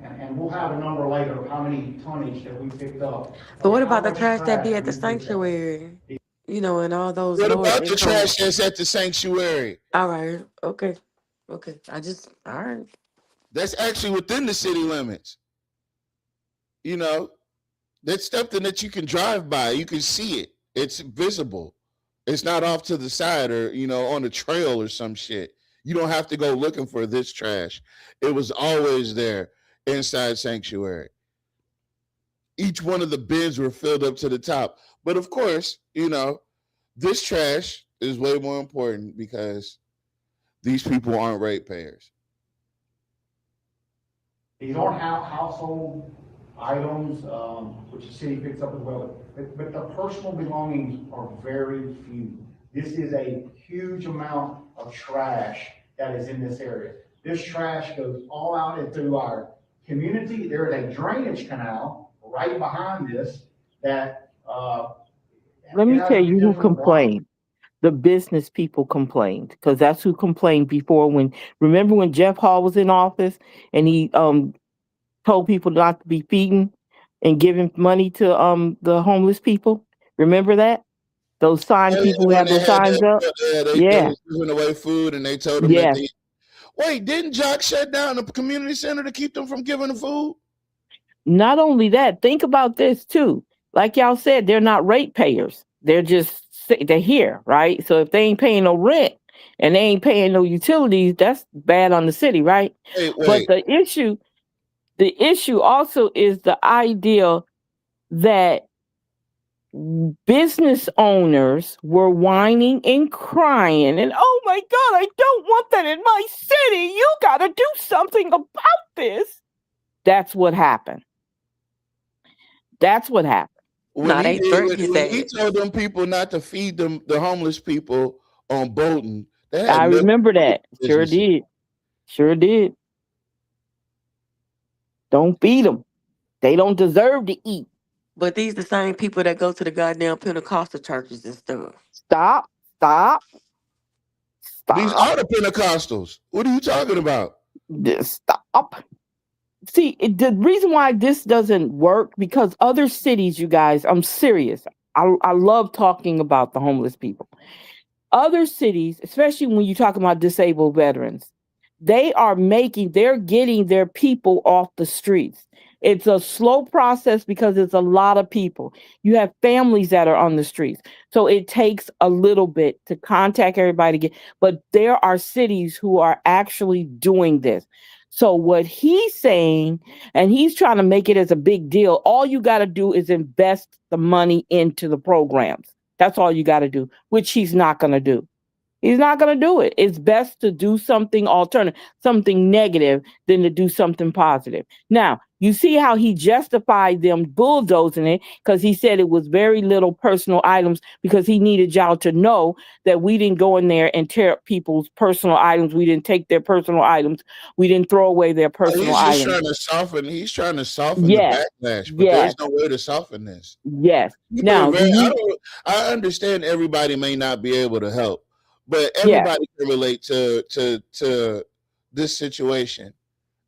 and we'll have a number later of how many tonnage that we picked up. But what How about the much trash that be at we the picked up. sanctuary? You know, and all those What lower about the income. trash that's at the sanctuary? All right. Okay. Okay. All right. That's actually within the city limits. You know, that's something that you can drive by. You can see it. It's visible. It's not off to the side or, you know, on a trail or some shit. You don't have to go looking for this trash. It was always there inside sanctuary. Each one of the bins were filled up to the top. But of course, you know, this trash is way more important because these people aren't ratepayers. These aren't household items, which the city picks up as well, but the personal belongings are very few. This is a huge amount of trash that is in this area. This trash goes all out and through our community. There is a drainage canal right behind this that, Let me tell you who complained. The business people complained, because that's who complained before. Remember when Jeff Hall was in office and he told people not to be feeding and giving money to the homeless people? Remember that? Those people who had those signs up? They was giving away food and they told them Yes. that wait, didn't Jock shut down the community center to keep them from giving the food? Not only that, think about this too. Like y'all said, they're not ratepayers. They're here, right? So if they ain't paying no rent and they ain't paying no utilities, that's bad on the city, right? But the issue also is the idea that business owners were whining and crying and, oh my God, I don't want that in my city. You got to do something about this. That's what happened. That's what happened. When he told them people not to feed them, the homeless people on Bolton. I remember that. Sure did. Sure did. Don't feed them. They don't deserve to eat. But these the same people that go to the goddamn Pentecostal churches and stuff. Stop. These are the Pentecostals. What are you talking about? Stop. See, the reason why this doesn't work, because other cities, you guys, I'm serious. I love talking about the homeless people. Other cities, especially when you're talking about disabled veterans, they're getting their people off the streets. It's a slow process because it's a lot of people. You have families that are on the streets. So it takes a little bit to contact everybody. But there are cities who are actually doing this. So what he's saying, and he's trying to make it as a big deal, all you got to do is invest the money into the programs. That's all you got to do, which he's not going to do. He's not going to do it. It's best to do something alternative, something negative, than to do something positive. Now, you see how he justified them bulldozing it, because he said it was very little personal items, because he needed y'all to know that we didn't go in there and tear up people's personal items. We didn't take their personal items. We didn't throw away their personal items. He's trying to soften the backlash, but there's no way to soften this. Yes. Now, I understand everybody may not be able to help, but everybody can relate to this situation,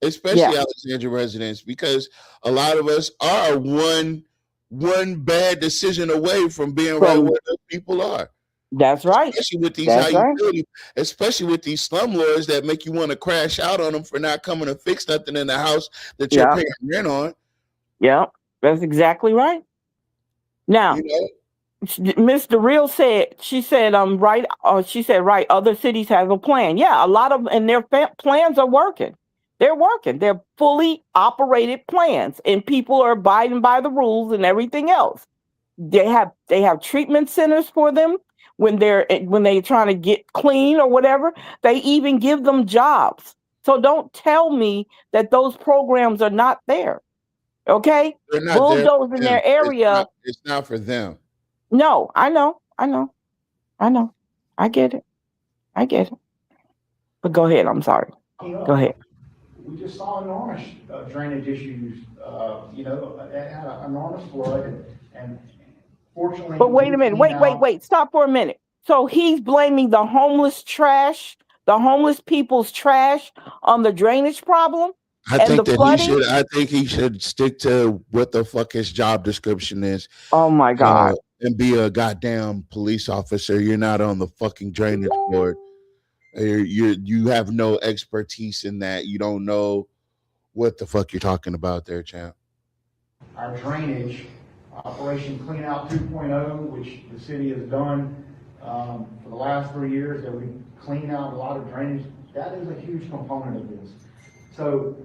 especially Alexandria residents, because a lot of us are one bad decision away from being right where those people are. That's right. Especially with these especially with these slumlords that make you want to crash out on them for not coming to fix nothing in the house that you're paying rent on. Yeah, that's exactly right. Now, Mr. Real said, she said, right. She said, right. Other cities have a plan. Yeah, a lot of, and their plans are working. They're working. They're fully operated plans, and people are abiding by the rules and everything else. They have treatment centers for them when they're trying to get clean or whatever. They even give them jobs. So don't tell me that those programs are not there. Okay, they're not bulldoze in their area. It's not for them. No, I know. I get it. But go ahead. I'm sorry. Go ahead. We just saw enormous drainage issues, that had an enormous flood, and fortunately. But wait a minute. Wait. Stop for a minute. So he's blaming the homeless trash the homeless people's trash on the drainage problem I and think the that flooding. I think he should stick to what the fuck his job description is. Oh my God. And be a goddamn police officer. You're not on the fucking drainage board. You have no expertise in that. You don't know what the fuck you're talking about there, champ. Our drainage, Operation Clean Out 2.0, which the city has done for the last 3 years, that we clean out a lot of drainage, that is a huge component of this. So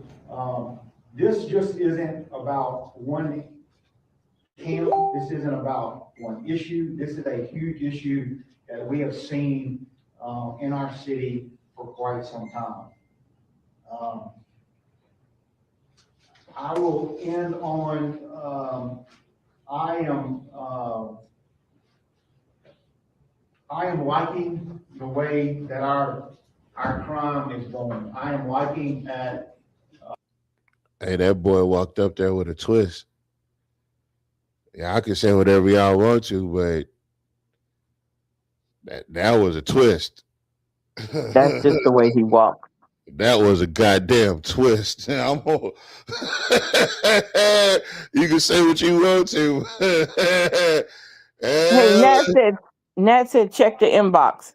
this just isn't about one camp. This isn't about one issue. This is a huge issue that we have seen in our city for quite some time. I will end on, I am liking the way that our crime is going. I am liking that. Hey, that boy walked up there with a twist. Yeah, I can say whatever y'all want to, but that was a twist. That's just the way he walks. That was a goddamn twist. You can say what you want to. Hey, Nat said check the inbox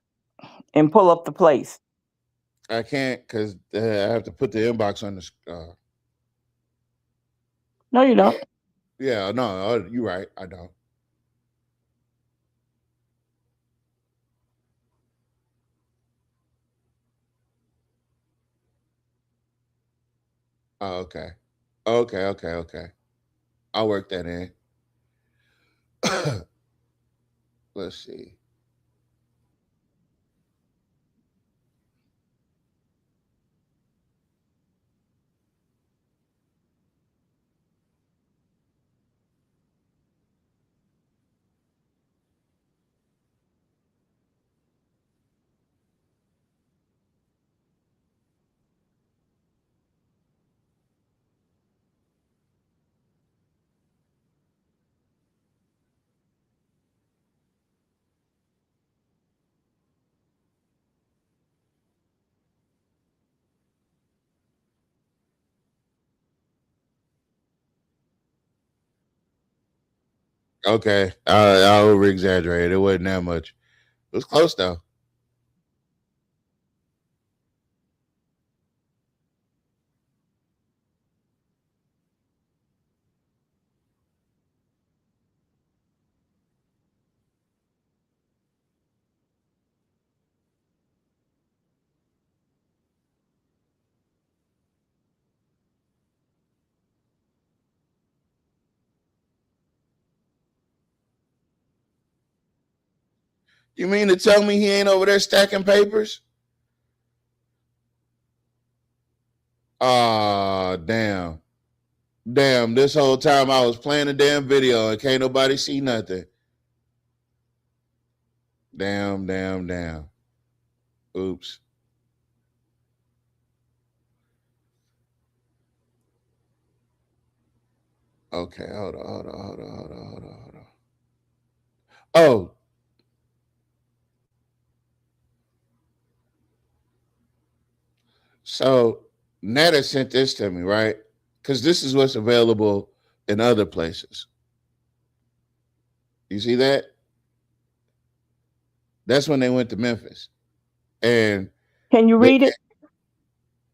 and pull up the place. I can't because I have to put the inbox on the. No, you don't. Yeah, no, you're right. I don't. Oh, okay. Okay. I'll work that in. Let's see. Okay, I over exaggerated. It wasn't that much. It was close though. You mean to tell me he ain't over there stacking papers? Ah, damn. Damn, this whole time I was playing a damn video and can't nobody see nothing. Damn. Oops. Okay, hold on. Oh. So Netta sent this to me, right? Because this is what's available in other places. You see that? That's when they went to Memphis. And can you read it?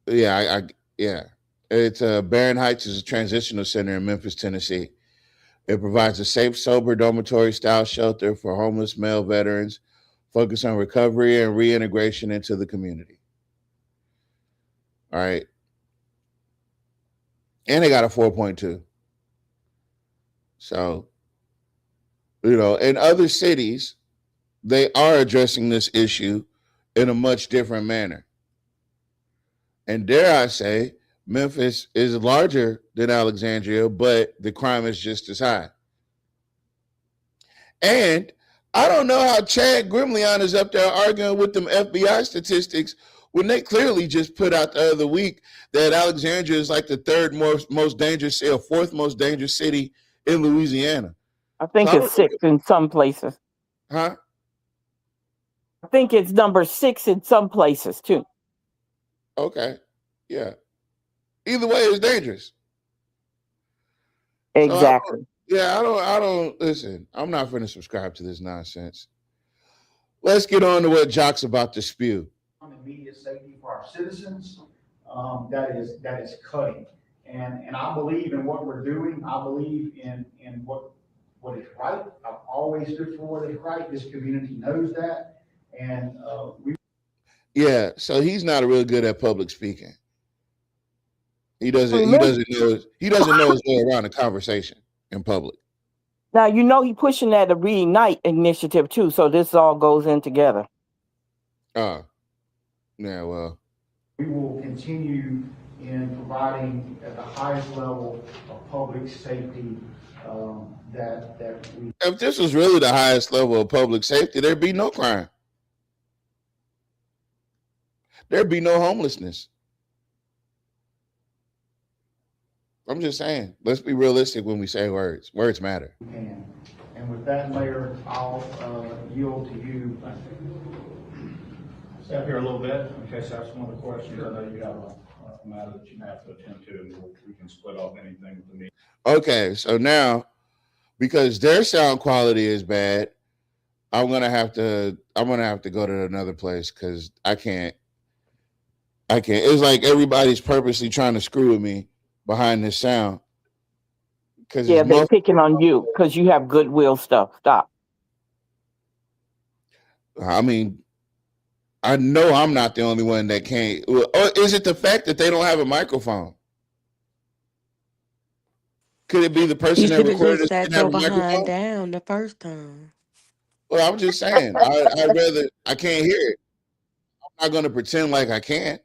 Yeah, yeah. It's Barron Heights is a transitional center in Memphis, Tennessee. It provides a safe, sober dormitory-style shelter for homeless male veterans, focused on recovery and reintegration into the community. All right. And they got a 4.2. So, in other cities, they are addressing this issue in a much different manner. And dare I say, Memphis is larger than Alexandria, but the crime is just as high. And I don't know how Chad Grimleon is up there arguing with them FBI statistics when they clearly just put out the other week that Alexandria is like the third most dangerous city, or fourth most dangerous city in Louisiana. I think it's 6 in some places. Huh? I think it's number 6 in some places too. Okay. Yeah. Either way, it's dangerous. Exactly. I don't listen. I'm not going to subscribe to this nonsense. Let's get on to what Jock's about to spew. Immediate safety for our citizens, that is cutting. And I believe in what we're doing. I believe in what is right. I've always stood for what is right. This community knows that. And Yeah, so he's not real good at public speaking. He doesn't know his way around a conversation in public. Now he pushing that the Reignite initiative too, so this all goes in together. Yeah, well. we will continue in providing at the highest level of public safety that we. If this was really the highest level of public safety, there'd be no crime. There'd be no homelessness. I'm just saying, let's be realistic when we say words. Words matter. And with that, Mayor, I'll yield to you. Stay up here a little bit in case I ask one of the questions. I know you have a matter that you have to attend to, and we can split off anything with the meeting. Okay, so now, because their sound quality is bad, I'm gonna have to go to another place because I can't. It's like everybody's purposely trying to screw with me behind this sound. Yeah, they're picking on you because you have goodwill stuff. Stop. I mean, I know I'm not the only one that can't. Or is it the fact that they don't have a microphone? Could it be the person that recorded this didn't have a microphone? Down the first time. Well, I'm just saying. I can't hear it. I'm not going to pretend like I can't.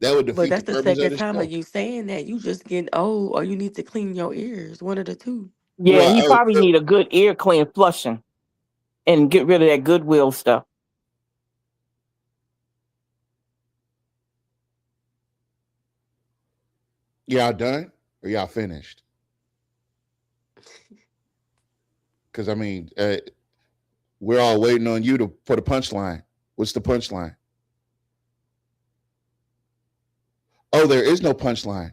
That would defeat But that's the the purpose second of the time show. of you saying that. You just getting old, or you need to clean your ears. One of the two. Yeah, Well, he probably need a good ear clean flushing and get rid of that goodwill stuff. Y'all done or y'all finished? Because I mean, we're all waiting on you to put a punchline. What's the punchline? Oh, there is no punchline.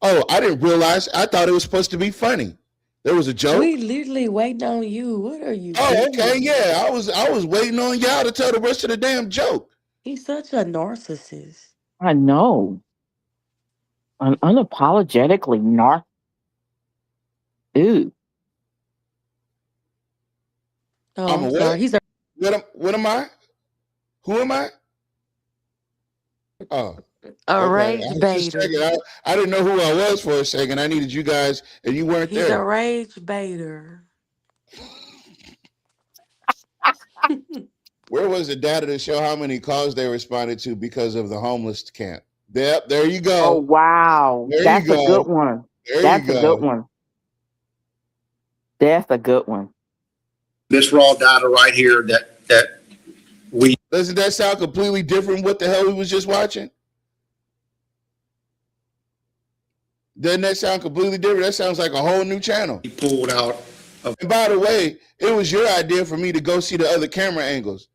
Oh, I didn't realize. I thought it was supposed to be funny. There was a joke. We literally waiting on you. What are you Oh, doing? okay, yeah. I was waiting on y'all to tell the rest of the damn joke. He's such a narcissist. I know. Unapologetically Ooh. Oh, I'm I'm a sorry. He's a What am I? Who am I? Oh, okay. rage I was just baiter. checking. I didn't know who I was for a second. I needed you guys, and you weren't He's a there. rage baiter. Where was the data to show how many calls they responded to because of the homeless camp? Yep, there you go. Oh wow. There That's you a go. good one. There That's you a go. good one. That's a good one. This raw data right here that we Doesn't that sound completely different? What the hell we was just watching? Doesn't that sound completely different? That sounds like a whole new channel. pulled out of And by the way, it was your idea for me to go see the other camera angles.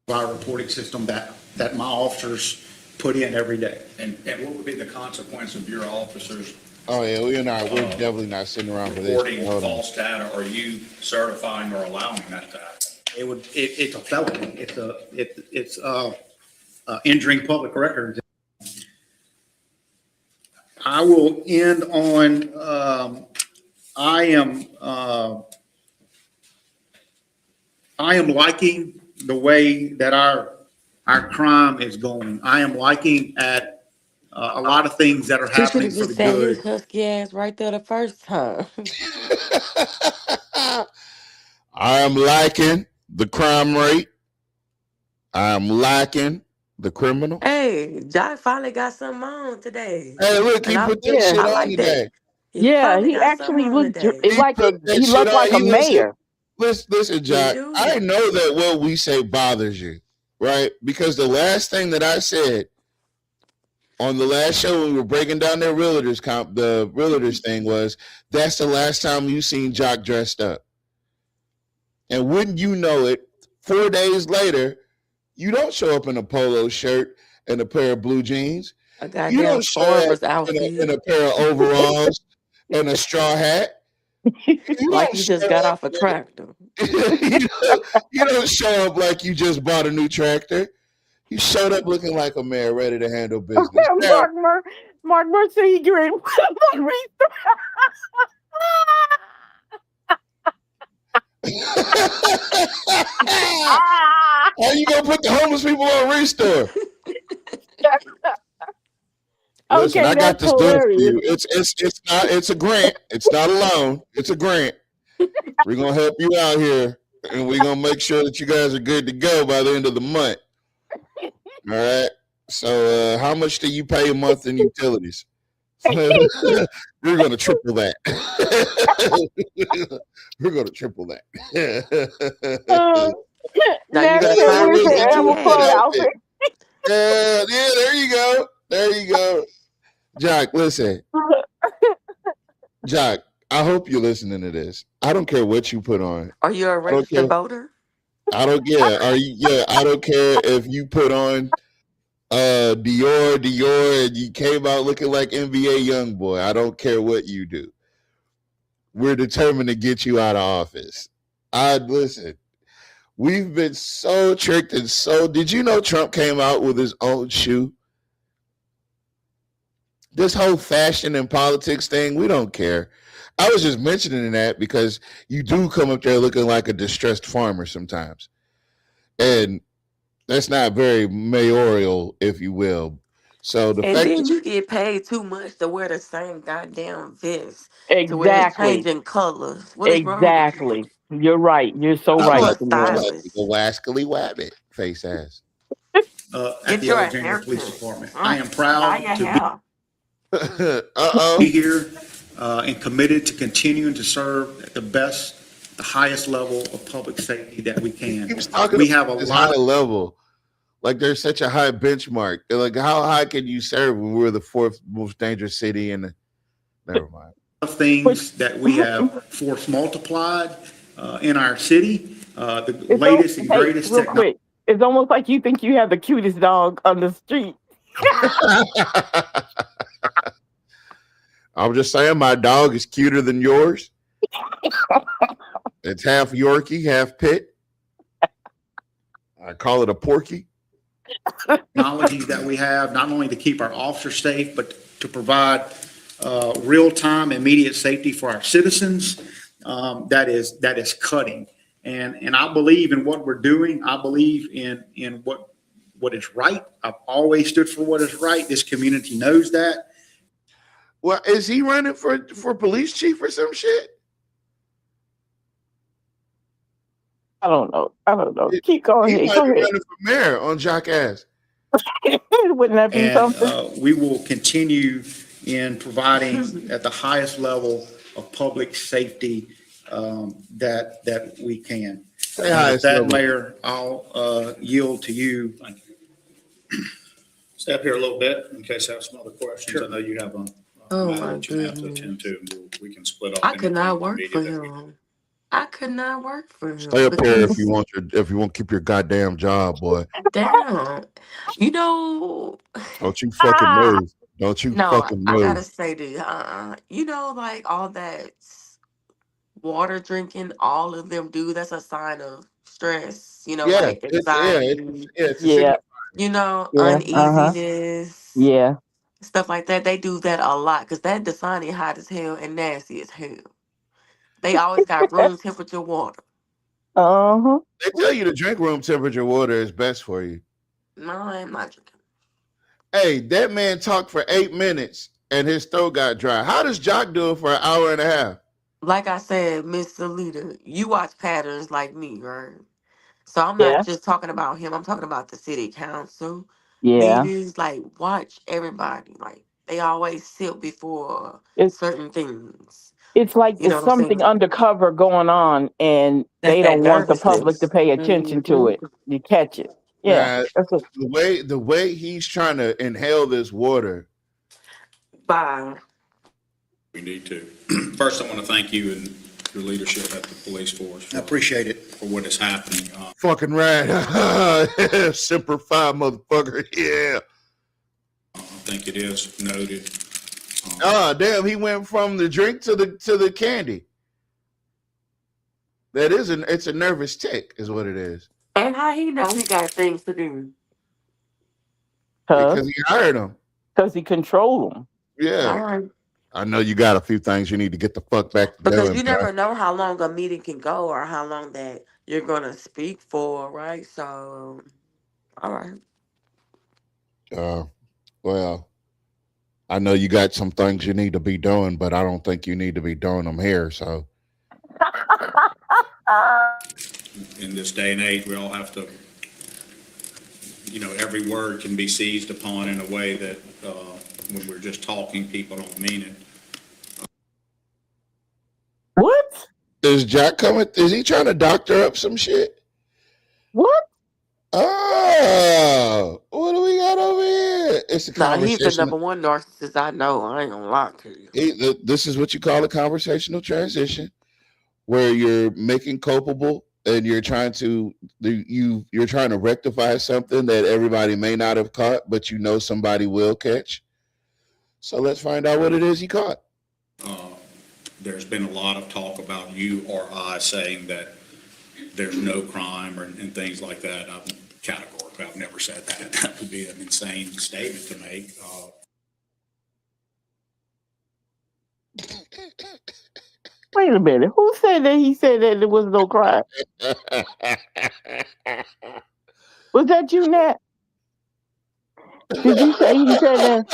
our reporting system that my officers put in every day. And what would be the consequence of your officers Oh yeah, we're definitely not sitting around for this. reporting Hold on. false data? Are you certifying or allowing that to happen? It's a felony. It's injuring public records. I will end on I am liking the way that our crime is going. I am liking at a lot of things that are He should happening have for the just sat his good. husky ass right there the first time. I'm liking the crime rate. I'm liking the criminal. Hey, Jock finally got something on today. Hey, look, he And put that shit I on like today. that. He Yeah, finally he got something actually on looked today. He put that he shit looked on. like a Listen, mayor. listen, Jack. do. I know that what we say bothers you, right? Because the last thing that I said on the last show when we were breaking down their realtors thing was, that's the last time you seen Jock dressed up. And wouldn't you know it, 4 days later, you don't show up in a polo shirt and a pair of blue jeans. A You goddamn don't show up farmer's in outfit. a pair of overalls and a straw hat. You Like don't you just show got up, off a tractor. you don't show up like you just bought a new tractor. You showed up looking like a man ready to handle business. Now, Mark Murr said he get ready to put him on Restore. how you gonna put the homeless people on Restore? Listen, Okay, I got that's this deal for hilarious. you. It's a grant. It's not a loan. It's a grant. We're gonna help you out here, and we're gonna make sure that you guys are good to go by the end of the month. All right. So, how much do you pay a month in utilities? We're gonna triple that. We're gonna triple that. Now you That's gotta sign it. with It's an animal CTA. clothes outfit. Yeah, there you go. There you go. Jock, listen. Jock, I hope you're listening to this. I don't care what you put on. Are you a I don't registered care. voter? I don't care. I don't care if you put on Dior, and you came out looking like NBA YoungBoy. I don't care what you do. We're determined to get you out of office. Listen. We've been so tricked and so. Did you know Trump came out with his own shoe? This whole fashion and politics thing, we don't care. I was just mentioning that because you do come up there looking like a distressed farmer sometimes. And that's not very mayoral, if you will. So the And fact then that you get paid too much to wear the same goddamn vest to where it's Exactly. changing colors. What is wrong with you? Exactly. You're right. You're so People right, are Jamil. stylists. the wascally wabbit face ass. At Get the your Alexandria Police haircut. Department. I am Dye proud your to hair. be here and committed to continuing to serve at the highest level of public safety that we can. Keeps talking We about have a this lot high level. Like there's such a high benchmark. They're like, how high can you serve when we're the fourth most dangerous city in the never mind. of things that we have force multiplied in our city. The latest and greatest real technology. quick. It's almost like you think you have the cutest dog on the street. I'm just saying my dog is cuter than yours. It's half Yorkie, half Pit. I call it a Porky. Technologies that we have, not only to keep our officers safe, but to provide real-time, immediate safety for our citizens. That is cutting. And I believe in what we're doing. I believe in what is right. I've always stood for what is right. This community knows that. Well, is he running for police chief or some shit? I don't know. Keep going. He Go might be ahead. running for mayor on Jackass. Wouldn't that be something? And we will continue in providing at the highest level of public safety that we can. Say hi, With that, Silver. Mayor, I'll yield to you. Thank you. Step here a little bit in case I have some other questions. I know you have a Oh matter my that you have to goodness. attend to. We can split off. I could not anything work for immediate that we- him. I could not work for him. Stay up here if because you want to keep your goddamn job, boy. damn, you know, Don't you fucking move. Don't you no, fucking I gotta move. say this. You know, like all that water drinking, all of them do. That's a sign of stress. You know, Yeah, like it's anxiety. it's a Yeah. signal. You know, Yeah. uneasiness, Yeah. stuff like that. They do that a lot because that Dasani hot as hell and nasty as hell. They always got room temperature water. Uh-huh. They tell you to drink room temperature water is best for you. No, I'm not drinking. Hey, that man talked for 8 minutes and his throat got dry. How does Jock do it for an hour and a half? Like I said, Mr. Leader, you watch patterns like me, right? So I'm Yeah. not just talking about him. I'm talking about the city council Yeah. meetings. Like, watch everybody. Like, they always sit before It's certain things. it's like You know it's what I'm saying? something undercover going on and That's they that don't want the public to nervousness. pay attention to it. You catch it. Yeah. Nah, That's what, the way he's trying to inhale this water. Bye. We need to. First, I want to thank you and your leadership at the police force. I appreciate it. For what is happening. Fucking right. Semper Fi, motherfucker. Yeah. I think it is noted. Damn, he went from the drink to the candy. That is it's a nervous tick, is what it is. And how he know he got things to do? Because he hired him. Because he controlled them. Yeah. All right. I know you got a few things you need to get the fuck back to Because doing. you never know how long a meeting can go or how long that you're going to speak for, right? So, all right. Well, I know you got some things you need to be doing, but I don't think you need to be doing them here. So, In this day and age, we all have to, every word can be seized upon in a way that when we're just talking, people don't mean it. What? is Jack coming? Is he trying to doctor up some shit? What? Oh, what do we got over here? It's a Nah, he's the conversation. number one narcissist I know. I ain't gonna lie to you. This is what you call a conversational transition, where you're making culpable and you're trying to you're trying to rectify something that everybody may not have caught, but you know somebody will catch. So let's find out what it is he caught. There's been a lot of talk about you or I saying that there's no crime and things like that. Categorically, I've never said that. That would be an insane statement to make. Wait a minute. Who said that he said that there was no crime? Was that you, Nat? Did you say he said that?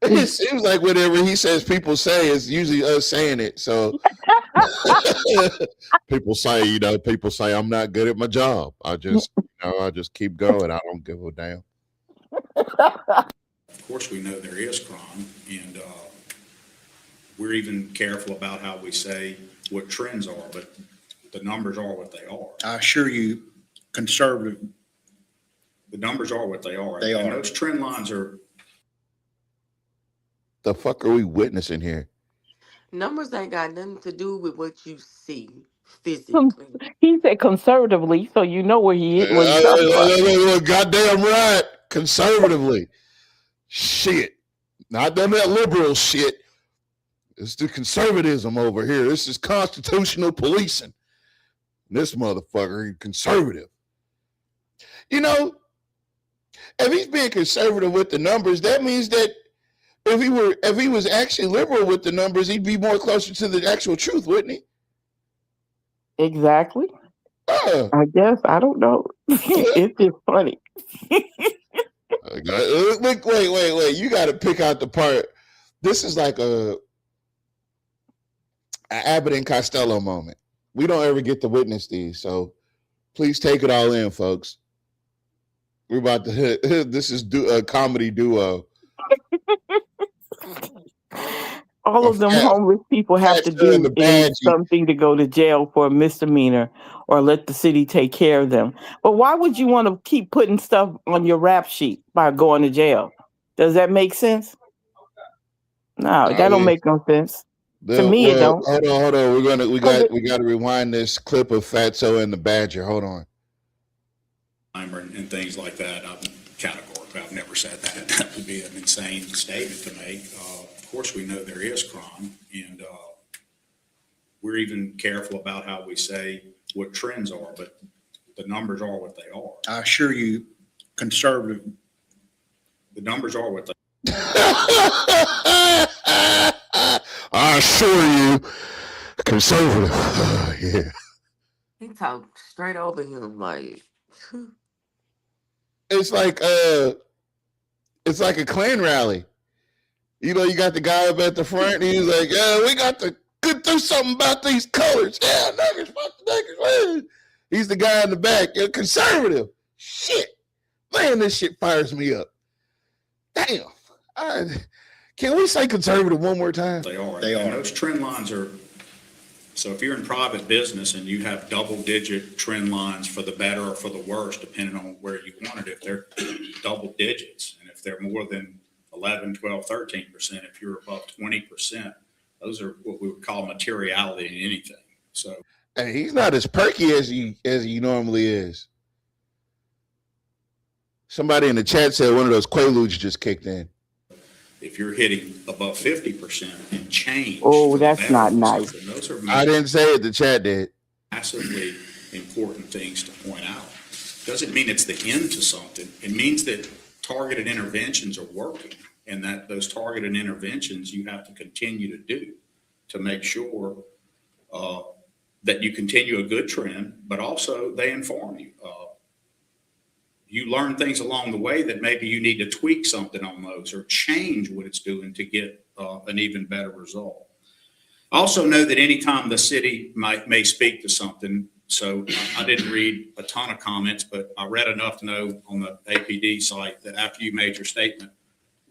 It seems like whatever he says people say is usually us saying it. So people say I'm not good at my job. I just keep going. I don't give a damn. Of course, we know there is crime, and we're even careful about how we say what trends are, but the numbers are what they are. I assure you, conservative. The numbers are what they are. They and are. Those trend lines are. The fuck are we witnessing here? Numbers ain't got nothing to do with what you see physically. He said conservatively, so you know where he is. What he's talking about. Goddamn right. Conservatively. Shit. Not none of that liberal shit. It's the conservatism over here. This is constitutional policing. This motherfucker, conservative. If he's being conservative with the numbers, that means that if he was actually liberal with the numbers, he'd be more closer to the actual truth, wouldn't he? Exactly. I guess. I don't know. It's just funny. Look, wait. You got to pick out the part. This is like a Abbott and Costello moment. We don't ever get to witness these, so please take it all in, folks. We're about to this is a comedy duo. All of them homeless people have to do is something to go to jail for a misdemeanor or let the city take care of them. But why would you want to keep putting stuff on your rap sheet by going to jail? Does that make sense? No, that don't make no sense. To me, it don't. Hold on. We got to rewind this clip of Fatso and the Badger. Hold on. And things like that. Categorically, I've never said that. That would be an insane statement to make. Of course, we know there is crime, and we're even careful about how we say what trends are, but the numbers are what they are. I assure you, conservative. The numbers are what they I assure you, conservative. Yeah. He talked straight over him like. It's like a Klan rally. You got the guy up at the front, and he's like, "Yeah, we got to do something about these colors. Yeah, niggas, fuck the niggas, man." He's the guy in the back. You're conservative. Shit, man, this shit fires me up. Damn. Can we say conservative one more time? They are. And those trend lines are. So if you're in private business and you have double-digit trend lines for the better or for the worse, depending on where you want it, if they're double digits, and if they're more than 11, 12, 13%, if you're above 20%, those are what we would call materiality in anything. So hey, he's not as perky as he normally is. Somebody in the chat said one of those Quaaludes just kicked in. If you're hitting above 50% and change, Oh, that's not nice. those are I didn't say it. The chat did. massively important things to point out. Doesn't mean it's the end to something. It means that targeted interventions are working, and that those targeted interventions you have to continue to do to make sure that you continue a good trend, but also they inform you. You learn things along the way that maybe you need to tweak something on those or change what it's doing to get an even better result. Also know that anytime the city may speak to something, so I didn't read a ton of comments, but I read enough to know on the APD site that after you made your statement,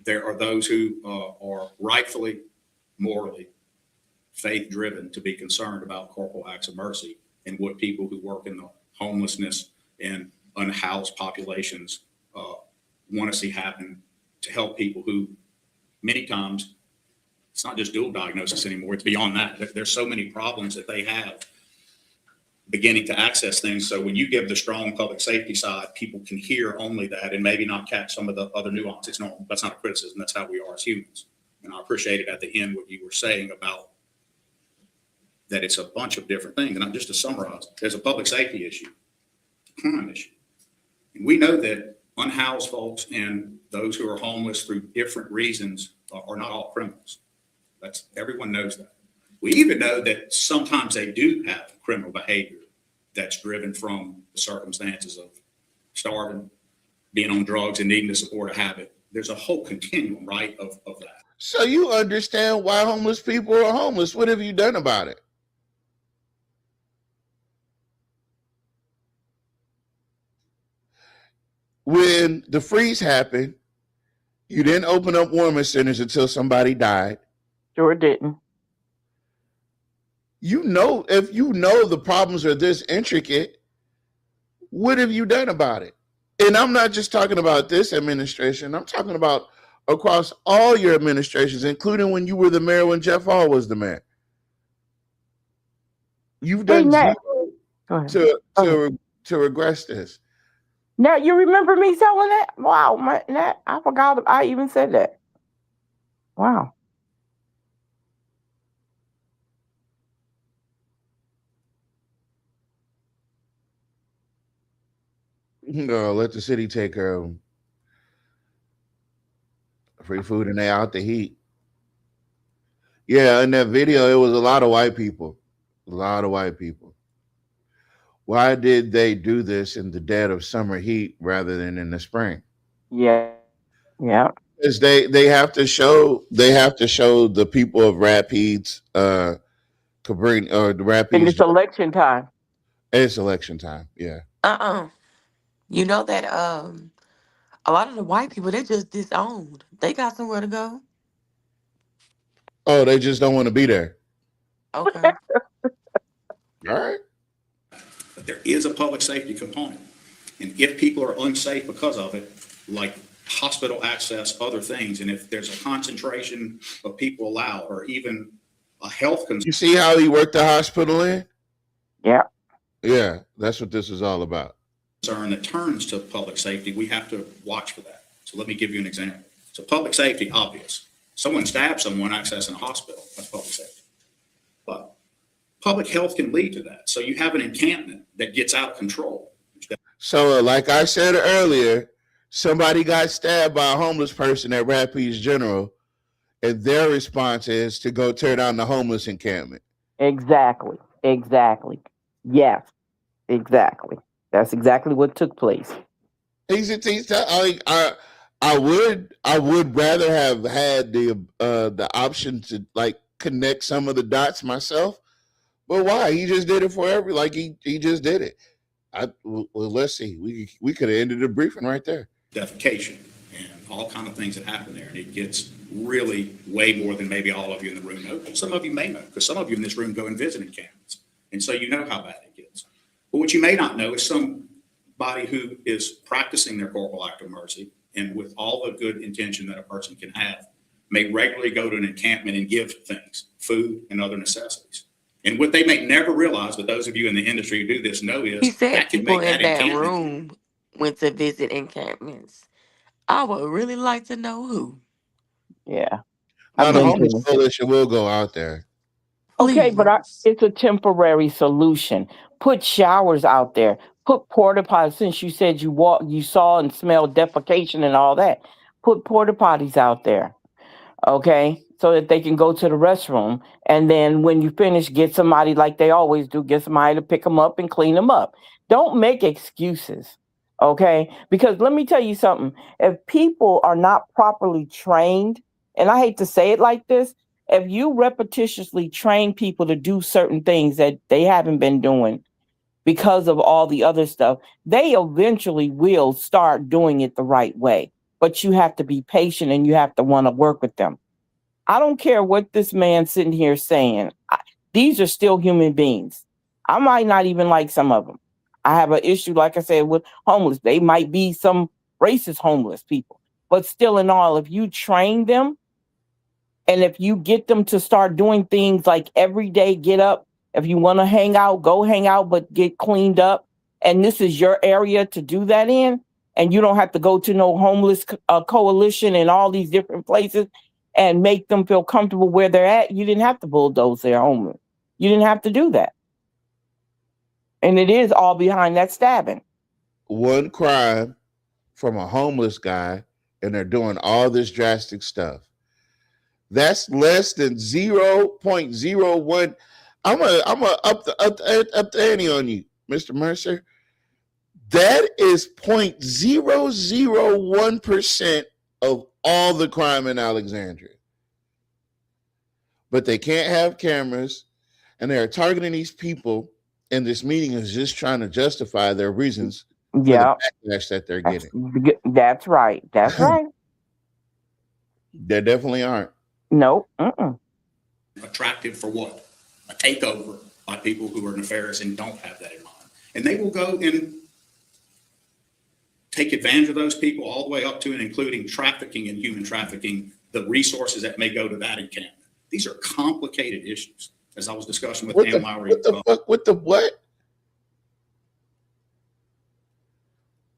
there are those who are rightfully, morally, faith-driven to be concerned about corporal acts of mercy and what people who work in the homelessness and unhoused populations want to see happen to help people who many times it's not just dual diagnosis anymore. It's beyond that. There's so many problems that they have beginning to access things. So when you give the strong public safety side, people can hear only that and maybe not catch some of the other nuance. It's normal. That's not a criticism. That's how we are as humans. And I appreciated at the end what you were saying about that it's a bunch of different things. And just to summarize, there's a public safety issue, a crime issue. And we know that unhoused folks and those who are homeless through different reasons are not all criminals. Everyone knows that. We even know that sometimes they do have criminal behavior that's driven from the circumstances of starving, being on drugs, and needing to support a habit. There's a whole continuum, right, of that. So you understand why homeless people are homeless. What have you done about it? When the freeze happened, you didn't open up warming centers until somebody died. Sure didn't. If you know the problems are this intricate, what have you done about it? And I'm not just talking about this administration. I'm talking about across all your administrations, including when you were the mayor, when Jeff Hall was the mayor. You've done zero to regress this. Now, you remember me telling that? Wow, I forgot I even said that. Wow. No, let the city take care of them. Free food and they out the heat. Yeah, in that video, it was a lot of white people. A lot of white people. Why did they do this in the dead of summer heat rather than in the spring? Yeah. Yeah. Because they have to show the people of Rapides, Cabrini, or the Rapides. And it's election time. It's election time, yeah. You know that a lot of the white people, they just disowned. They got somewhere to go. Oh, they just don't want to be there. Okay. All right. But there is a public safety component. And if people are unsafe because of it, like hospital access, other things, and if there's a concentration of people allowed or even a health concern. You see how he worked the hospital in? Yeah. Yeah, that's what this is all about. Concern that turns to public safety, we have to watch for that. So let me give you an example. So public safety, obvious. Someone stabs someone accessing a hospital, that's public safety. But public health can lead to that. So you have an encampment that gets out of control. So like I said earlier, somebody got stabbed by a homeless person at Rapides General, and their response is to go tear down the homeless encampment. Exactly. Yes, exactly. That's exactly what took place. I would rather have had the option to like connect some of the dots myself, but why? He just did it for he just did it. Well, let's see. We could have ended the briefing right there. Defecation and all kind of things that happen there, and it gets really way more than maybe all of you in the room know. Some of you may know, because some of you in this room go and visit encampments, and so you know how bad it gets. But what you may not know is somebody who is practicing their corporal act of mercy, and with all the good intention that a person can have, may regularly go to an encampment and give things, food and other necessities. And what they may never realize, but those of you in the industry who do this know He is said that can people make in that that encampment. room went to visit encampments. I would really like to know who. Yeah. Now, I've the been homeless to. coalition will go out there. Okay, but Please. it's a temporary solution. Put showers out there. Put porta potties. Since you said you saw and smelled defecation and all that, put porta potties out there. Okay, so that they can go to the restroom, and then when you finish, get somebody like they always do. Get somebody to pick them up and clean them up. Don't make excuses. Okay, because let me tell you something. If people are not properly trained, and I hate to say it like this, if you repetitiously train people to do certain things that they haven't been doing because of all the other stuff, they eventually will start doing it the right way. But you have to be patient and you have to want to work with them. I don't care what this man's sitting here saying. These are still human beings. I might not even like some of them. I have an issue, like I said, with homeless. They might be some racist homeless people. But still in all, if you train them, and if you get them to start doing things like every day, get up, if you want to hang out, go hang out, but get cleaned up. And this is your area to do that in. And you don't have to go to no homeless coalition and all these different places and make them feel comfortable where they're at. You didn't have to bulldoze their homeless. You didn't have to do that. And it is all behind that stabbing. One crime from a homeless guy, and they're doing all this drastic stuff. That's less than 0.01. I'm gonna up the ante on you, Mr. Mercer. That is 0.001% of all the crime in Alexandria. But they can't have cameras, and they are targeting these people, and this meeting is just trying to justify their reasons for the backlash that they're getting. That's right. That's right. They definitely aren't. No. Attractive for what? A takeover by people who are nefarious and don't have that in mind. And they will go and take advantage of those people all the way up to and including trafficking and human trafficking, the resources that may go to that encampment. These are complicated issues, as I was discussing with Ann Lowry. What the fuck? What the what?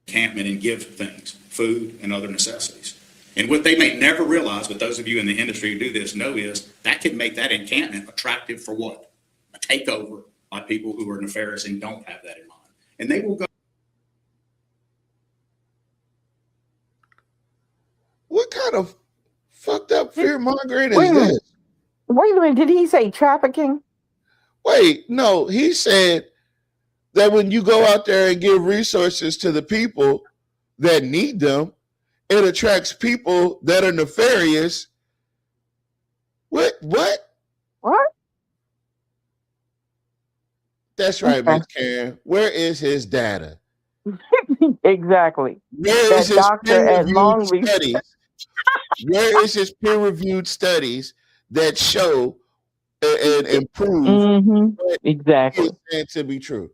Encampment and give things, food and other necessities. And what they may never realize, but those of you in the industry who do this know, is that can make that encampment attractive for what? A takeover by people who are nefarious and don't have that in mind. And they will go. What kind of fucked up fear mongering is this? Wait a minute. Did he say trafficking? Wait, no. He said that when you go out there and give resources to the people that need them, it attracts people that are nefarious. What? That's right, Miss Karen. Where is his data? Exactly. Where is his doctor at peer-reviewed studies? Where is his peer-reviewed studies that show and prove what exactly he is saying to be true?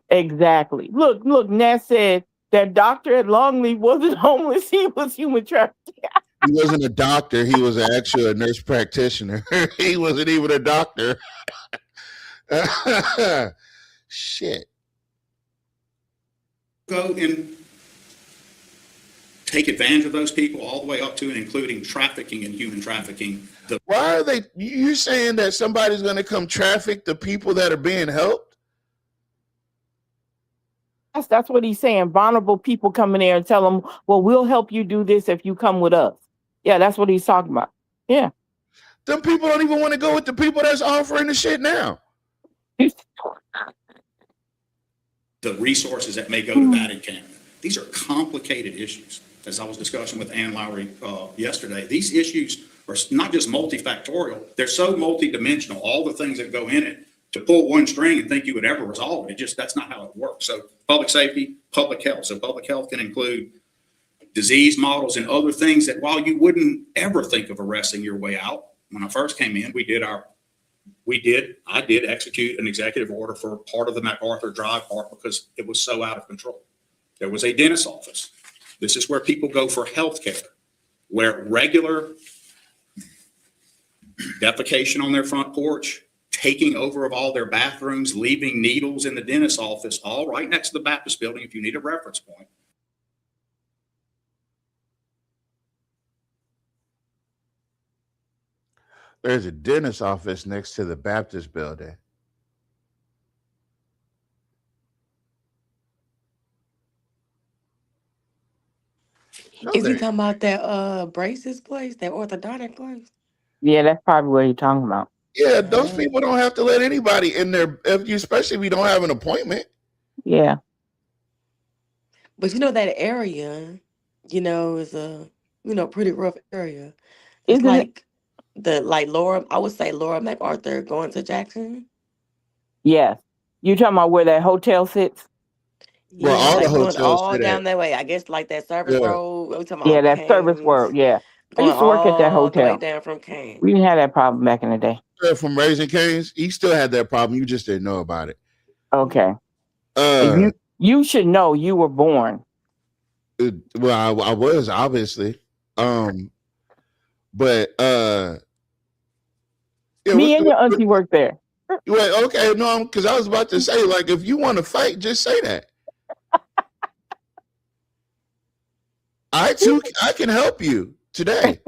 Exactly. Look, Nat said that doctor at Longleaf wasn't homeless, he was human trafficking. He wasn't a doctor, he was actually a nurse practitioner. He wasn't even a doctor. Shit. Go and take advantage of those people all the way up to and including trafficking and human trafficking. Why are they, you saying that somebody's going to come traffic the people that are being helped? That's what he's saying. Vulnerable people come in there and tell them, well, we'll help you do this if you come with us. Yeah, that's what he's talking about. Yeah. Them people don't even want to go with the people that's offering the shit now. The resources that may go to that encampment. These are complicated issues. As I was discussing with Ann Lowry yesterday, these issues are not just multifactorial, they're so multidimensional, all the things that go in it. To pull one string and think you would ever resolve it, that's not how it works. So public safety, public health. So public health can include disease models and other things that while you wouldn't ever think of arresting your way out, when I first came in, I did execute an executive order for part of the MacArthur Drive Park because it was so out of control. There was a dentist's office. This is where people go for health care, where regular defecation on their front porch, taking over of all their bathrooms, leaving needles in the dentist's office, all right next to the Baptist building if you need a reference point. There's a dentist's office next to the Baptist building. Is he talking about that braces place, that orthodontic place? Yeah, that's probably what you're talking about. Yeah, those people don't have to let anybody in there, especially if you don't have an appointment. Yeah. But that area, is a pretty rough area. It's Isn't it? like Laura, I would say Laura MacArthur going to Jackson. Yes. You talking about where that hotel sits? Well, all the Like going hotels all say down that. that way. I guess like that service Yeah. road. We talking Yeah, about that service Canes, world. Yeah. I going used to work at that all the way hotel. down from Canes. We didn't have that problem back in the day. From Raising Cane's, he still had that problem. You just didn't know about it. Okay. And you should know you were born. Well, I was obviously, but yeah, Me and your auntie worked there. Wait, okay, no, because I was about to say, like, if you want to fight, just say that. I can help you today.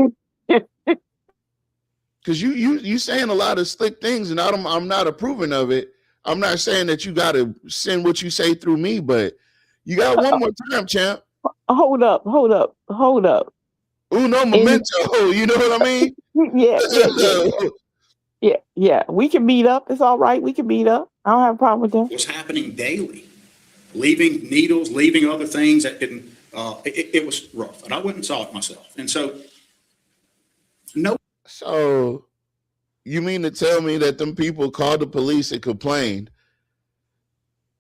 Because you saying a lot of slick things, and I'm not approving of it. I'm not saying that you got to send what you say through me, but you got one more time, champ. Hold up. Uno memento, you know what I mean? Yeah. We can meet up. It's all right. We can meet up. I don't have a problem with that. Was happening daily, leaving needles, leaving other things that didn't. It was rough, and I went and saw it myself. And so, no. So, you mean to tell me that them people called the police and complained,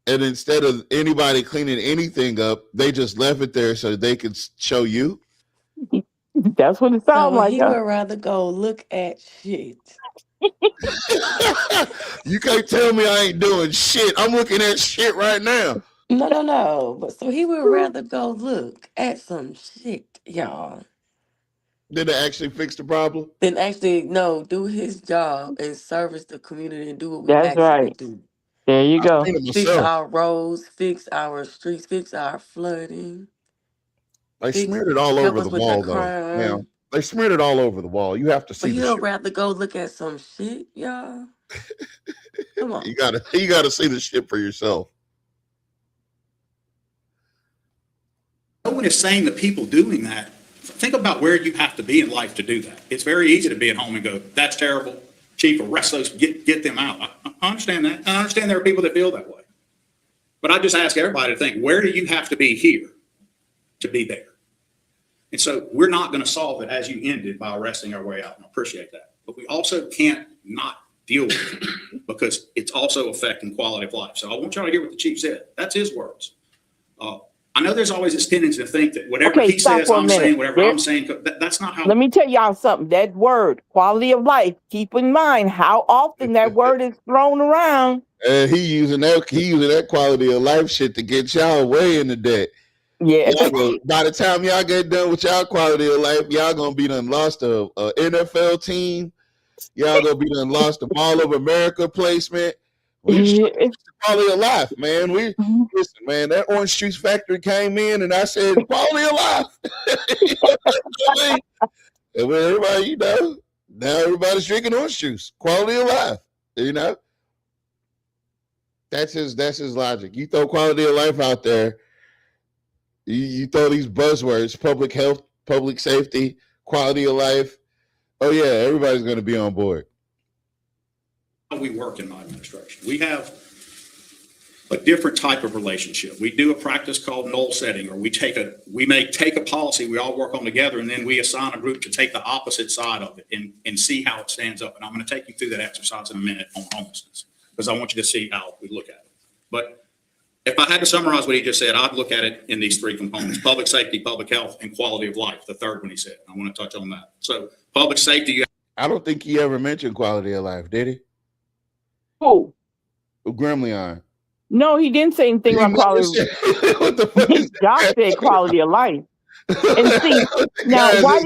and instead of anybody cleaning anything up, they just left it there so they could show you? That's what it sounds like. He would rather go look at shit. You can't tell me I ain't doing shit. I'm looking at shit right now. No. But so he would rather go look at some shit, y'all. Did they actually fix the problem? Than actually, do his job and service the community and do what we That's actually right. do. There you go. Fix our roads, fix our streets, fix our flooding. They smeared it all over the wall, though. crime. Yeah, they smeared it all over the wall. You have to see But the he'll shit. rather go look at some shit, y'all. Come on. You gotta see the shit for yourself. No one is saying that people doing that. Think about where you have to be in life to do that. It's very easy to be at home and go, "That's terrible. Chief, arrest those. Get them out." I understand that. I understand there are people that feel that way. But I just ask everybody to think: where do you have to be here to be there? And so we're not going to solve it as you ended by arresting our way out. And I appreciate that. But we also can't not deal with it because it's also affecting quality of life. So I want y'all to hear what the chief said. That's his words. I know there's always this tendency to think that whatever he says, I'm saying, whatever I'm saying, that's not how. Let me tell y'all something. That word, quality of life, keep in mind how often that word is thrown around. And he using that quality of life shit to get y'all way in the debt. Yeah. By the time y'all get done with y'all quality of life, y'all gonna be done lost a NFL team. Y'all gonna be done lost a Mall of America placement. It's quality of life, man. Listen, man. That Orange Juice factory came in, and I said, "Quality of life." And when everybody, now everybody's drinking orange juice. Quality of life, That's his logic. You throw quality of life out there. You throw these buzzwords: public health, public safety, quality of life. Oh yeah, everybody's going to be on board. We work in my administration. We have a different type of relationship. We do a practice called null setting, or we may take a policy we all work on together, and then we assign a group to take the opposite side of it and see how it stands up. And I'm going to take you through that exercise in a minute on homelessness, because I want you to see how we look at it. But if I had to summarize what he just said, I'd look at it in these three components: public safety, public health, and quality of life. The third one he said. I want to touch on that. So public safety. I don't think he ever mentioned quality of life, did he? Who? Gremlin. No, he didn't say anything about quality. What the fuck is Y'all said quality of life. And see, now why?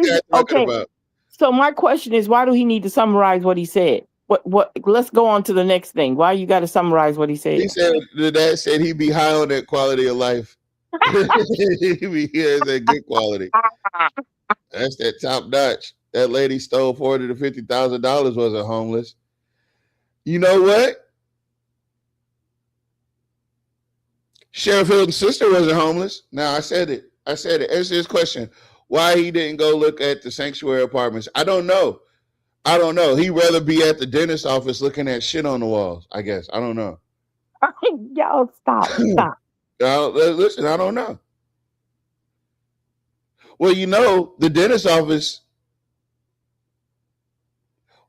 So my question is, why do he need to summarize what he said? What? Let's go on to the next thing. Why you got to summarize what he said? He said the dad said he'd be high on that quality of life. He has that good quality. That's that top notch. That lady stole $40,000 to $50,000 wasn't homeless. You know what? Sheriff Hilton's sister wasn't homeless. Now I said it. Answer this question. Why he didn't go look at the sanctuary apartments? I don't know. He'd rather be at the dentist office looking at shit on the walls, I guess. I don't know. Y'all stop. Listen, I don't know. Well, the dentist office,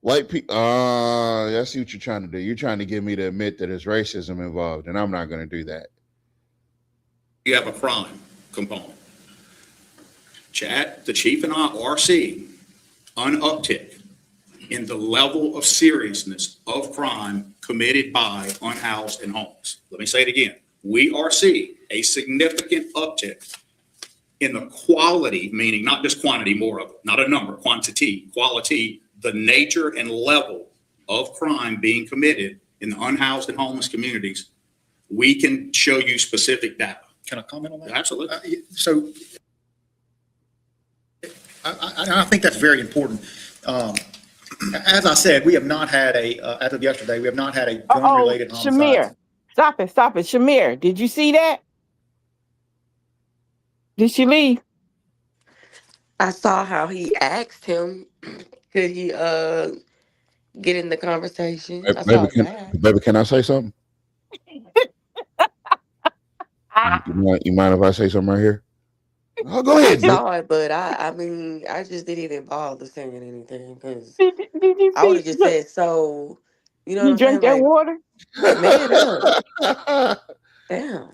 white people. I see what you're trying to do. You're trying to get me to admit that there's racism involved, and I'm not going to do that. You have a crime component. Chad, the chief and I are seeing an uptick in the level of seriousness of crime committed by unhoused and homeless. Let me say it again. We are seeing a significant uptick in the quality, meaning not just quantity, more of it, not a number, quantity, quality, the nature and level of crime being committed in the unhoused and homeless communities. We can show you specific data. Can I comment on that? Absolutely. So I think that's very important. As I said, we have not had as of yesterday, we have not had a gun-related homicide. Shamir, stop it. Shamir, did you see that? Did she leave? I saw how he asked him, could he get in the conversation. I saw that. Baby, can I say something? You mind if I say something right here? Oh, go ahead. I saw it, but I mean, I just didn't even bother saying anything because Did you I would have see? just said, so, you know You what I'm drank saying? that water? Man, damn.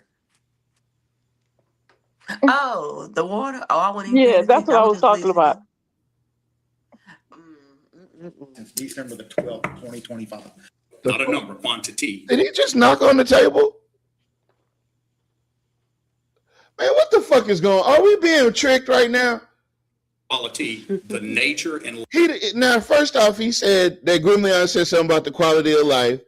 Oh, the water? Oh, I wouldn't even Yeah, that's what I was talking about. Since December the 12th, 2025. Not a number, quantity. Did he just knock on the table? Man, what the fuck is going on? Are we being tricked right now? Quality, the nature and Now, first off, he said that Grumlion said something about the quality of life.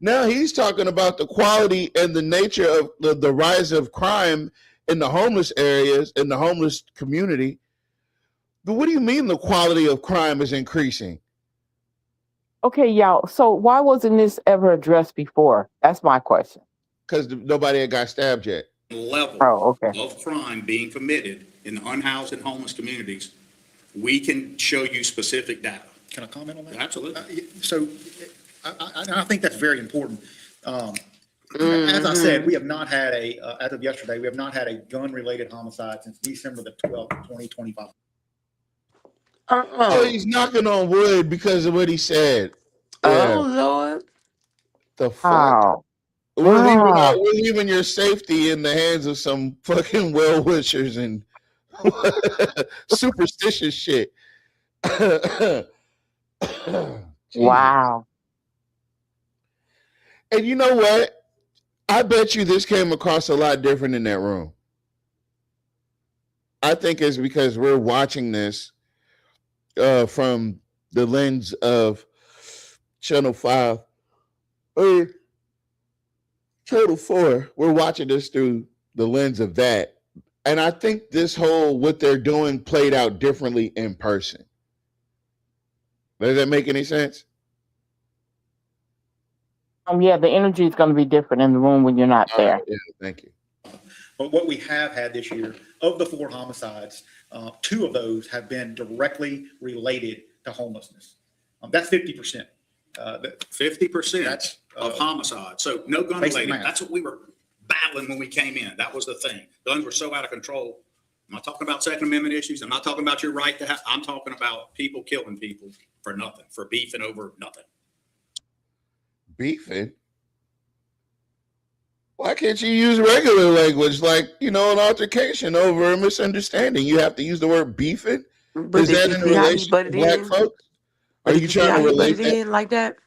Now he's talking about the quality and the nature of the rise of crime in the homeless areas, in the homeless community. But what do you mean the quality of crime is increasing? Okay, y'all. So why wasn't this ever addressed before? That's my question. Because nobody had got stabbed yet. level of crime being committed in the unhoused and homeless communities, we can show you specific data. Can I comment on that? Absolutely. So I think that's very important. As I said, we have not had as of yesterday, we have not had a gun-related homicide since December the 12th, 2025. Oh, he's knocking on wood because of what he said. Yeah. Oh, Lord. The fuck? We're leaving your safety in the hands of some fucking well-wishers and superstitious shit. Wow. And you know what? I bet you this came across a lot different in that room. I think it's because we're watching this from the lens of Channel 5 or Channel 4. We're watching this through the lens of that. And I think this whole what they're doing played out differently in person. Does that make any sense? Yeah, the energy is going to be different in the room when you're not there. Yeah, thank you. But what we have had this year, of the 4 homicides, 2 of those have been directly related to homelessness. That's 50%. 50% of homicide. So no gun basic related. math. That's what we were battling when we came in. That was the thing. Guns were so out of control. I'm not talking about Second Amendment issues. I'm not talking about your right to have. I'm talking about people killing people for nothing, for beefing over nothing. Beefing? Why can't you use regular language like, an altercation over a misunderstanding? You have to use the word beefing? But Is that in relation to black folks? Are you trying to relate that? in like that?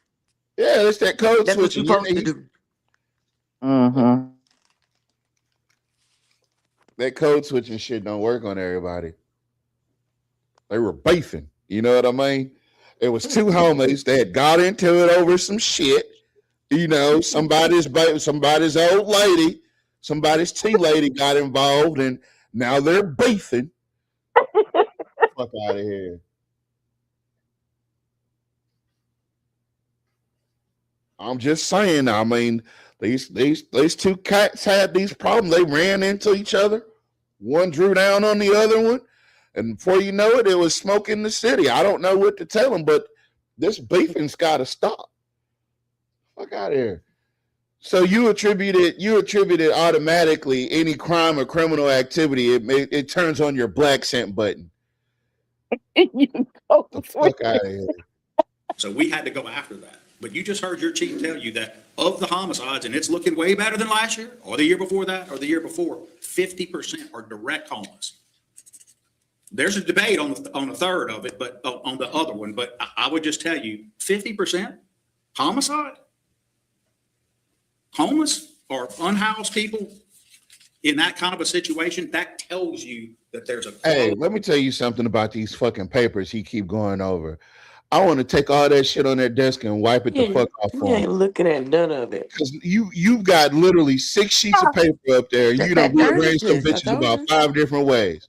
Yeah, it's that code That's what switching. you're supposed to do. Mm-hmm. That code switching shit don't work on everybody. They were beefing. You know what I mean? It was two homies that got into it over some shit. You know, somebody's old lady, somebody's tea lady got involved, and now they're beefing. Fuck out of here. I'm just saying. I mean, these two cats had these problems. They ran into each other. One drew down on the other one, and before you know it, it was smoke in the city. I don't know what to tell them, but this beefing's got to stop. Fuck out of here. So you attributed automatically any crime or criminal activity. It turns on your black scent button. You go the fuck out of here. So we had to go after that. But you just heard your chief tell you that of the homicides, and it's looking way better than last year, or the year before that, or the year before, 50% are direct homeless. There's a debate on the third of it, but on the other one. But I would just tell you, 50% homicide, homeless, or unhoused people in that kind of a situation. That tells you that there's a. Hey, let me tell you something about these fucking papers he keep going over. I want to take all that shit on their desk and wipe it the fuck off for You ain't them. looking at none of it. Because you've got literally 6 sheets of paper up there. You done rearranged them bitches about 5 different ways.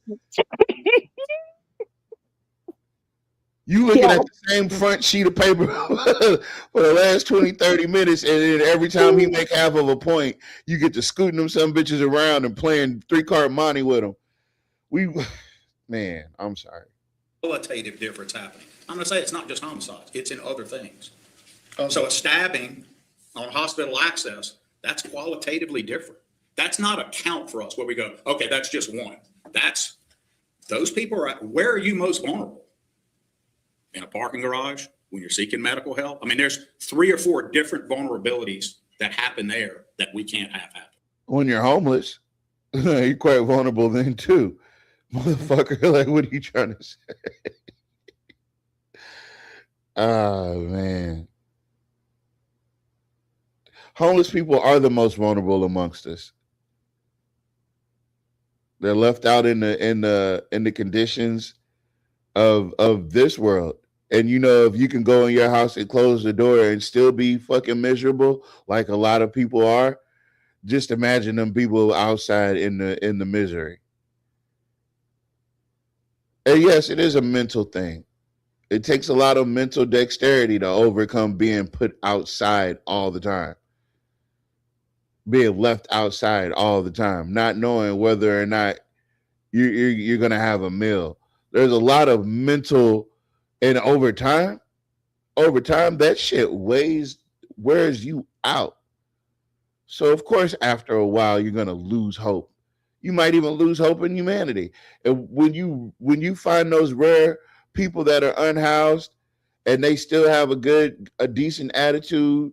You looking at the same front sheet of paper for the last 20, 30 minutes, and then every time he make half of a point, you get to scooting them some bitches around and playing 3-card money with them. Man, I'm sorry. Qualitative difference happening. I'm going to say it's not just homicides, it's in other things. So a stabbing on hospital access, that's qualitatively different. That's not a count for us where we go, okay, that's just one. Those people are, where are you most vulnerable? In a parking garage, when you're seeking medical help? I mean, there's 3 or 4 different vulnerabilities that happen there that we can't have happen. When you're homeless, you're quite vulnerable then too. Motherfucker, like, what are you trying to say? Oh, man. Homeless people are the most vulnerable amongst us. They're left out in the conditions of this world. And you know, if you can go in your house and close the door and still be fucking miserable, like a lot of people are, just imagine them people outside in the misery. And yes, it is a mental thing. It takes a lot of mental dexterity to overcome being put outside all the time. Being left outside all the time, not knowing whether or not you're going to have a meal. There's a lot of mental, and over time, that shit wears you out. So of course, after a while, you're going to lose hope. You might even lose hope in humanity. And when you find those rare people that are unhoused and they still have a decent attitude,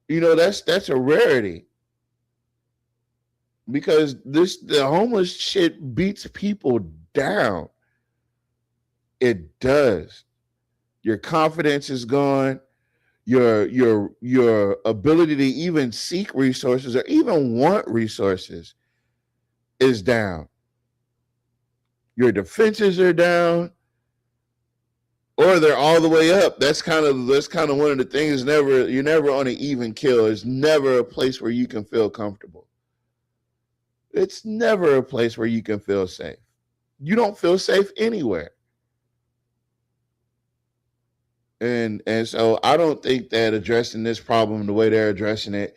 you know, that's a rarity. Because the homeless shit beats people down. It does. Your confidence is gone. Your ability to even seek resources or even want resources is down. Your defenses are down, or they're all the way up. That's kind of one of the things. You're never on an even kill. It's never a place where you can feel comfortable. It's never a place where you can feel safe. You don't feel safe anywhere. And so I don't think that addressing this problem the way they're addressing it,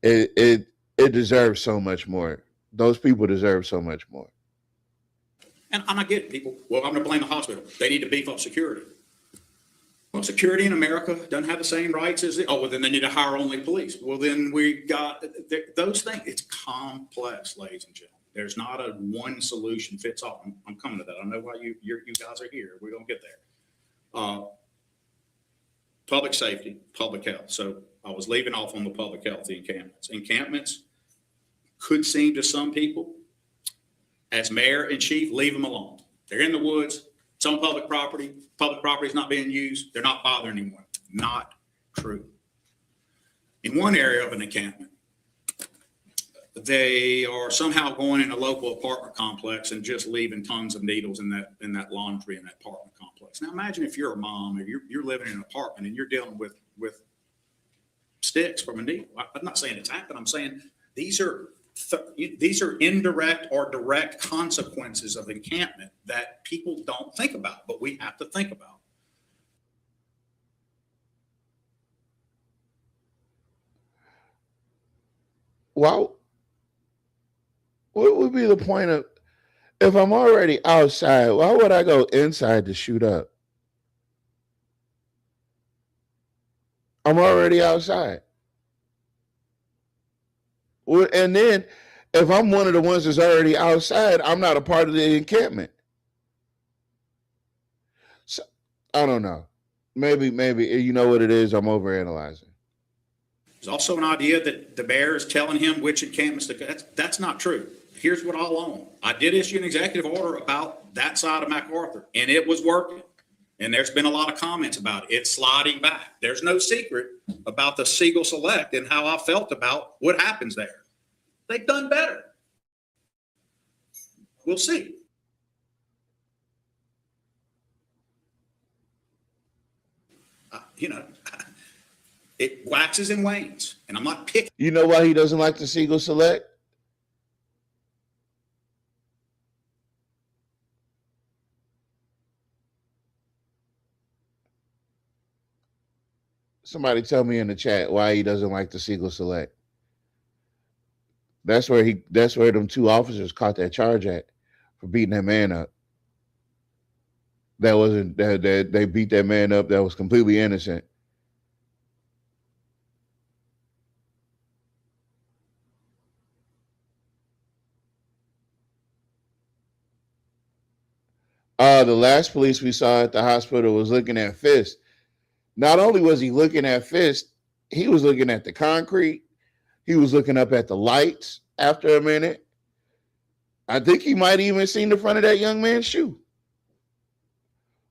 it deserves so much more. Those people deserve so much more. And I get it, people. Well, I'm going to blame the hospital. They need to beef up security. Well, security in America doesn't have the same rights as well, then they need to hire only police. Well, then we got those things. It's complex, ladies and gentlemen. There's not a one solution fits all. I'm coming to that. I know why you guys are here. We're going to get there. Public safety, public health. So I was leaving off on the public health encampments. Encampments could seem to some people, as mayor and chief, leave them alone. They're in the woods. It's on public property. Public property is not being used. They're not bothering anyone. Not true. In one area of an encampment, they are somehow going in a local apartment complex and just leaving tons of needles in that laundry in that apartment complex. Now imagine if you're a mom or you're living in an apartment and you're dealing with sticks from a needle. I'm not saying it's happened. I'm saying these are indirect or direct consequences of encampment that people don't think about, but we have to think about. Well, what would be the point of, if I'm already outside, why would I go inside to shoot up? I'm already outside. Well, and then if I'm one of the ones that's already outside, I'm not a part of the encampment. So, I don't know. Maybe you know what it is. I'm overanalyzing. There's also an idea that the mayor is telling him which encampments to go. That's not true. Here's what I'll own. I did issue an executive order about that side of MacArthur, and it was working. And there's been a lot of comments about it. It's sliding back. There's no secret about the Siegel Select and how I felt about what happens there. They've done better. We'll see. It waxes and wanes, and I'm not picking. You know why he doesn't like the Siegel Select? Somebody tell me in the chat why he doesn't like the Siegel Select. That's where them two officers caught that charge at for beating that man up. That they beat that man up that was completely innocent. The last police we saw at the hospital was looking at Fist. Not only was he looking at Fist, he was looking at the concrete. He was looking up at the lights after a minute. I think he might even seen the front of that young man's shoe.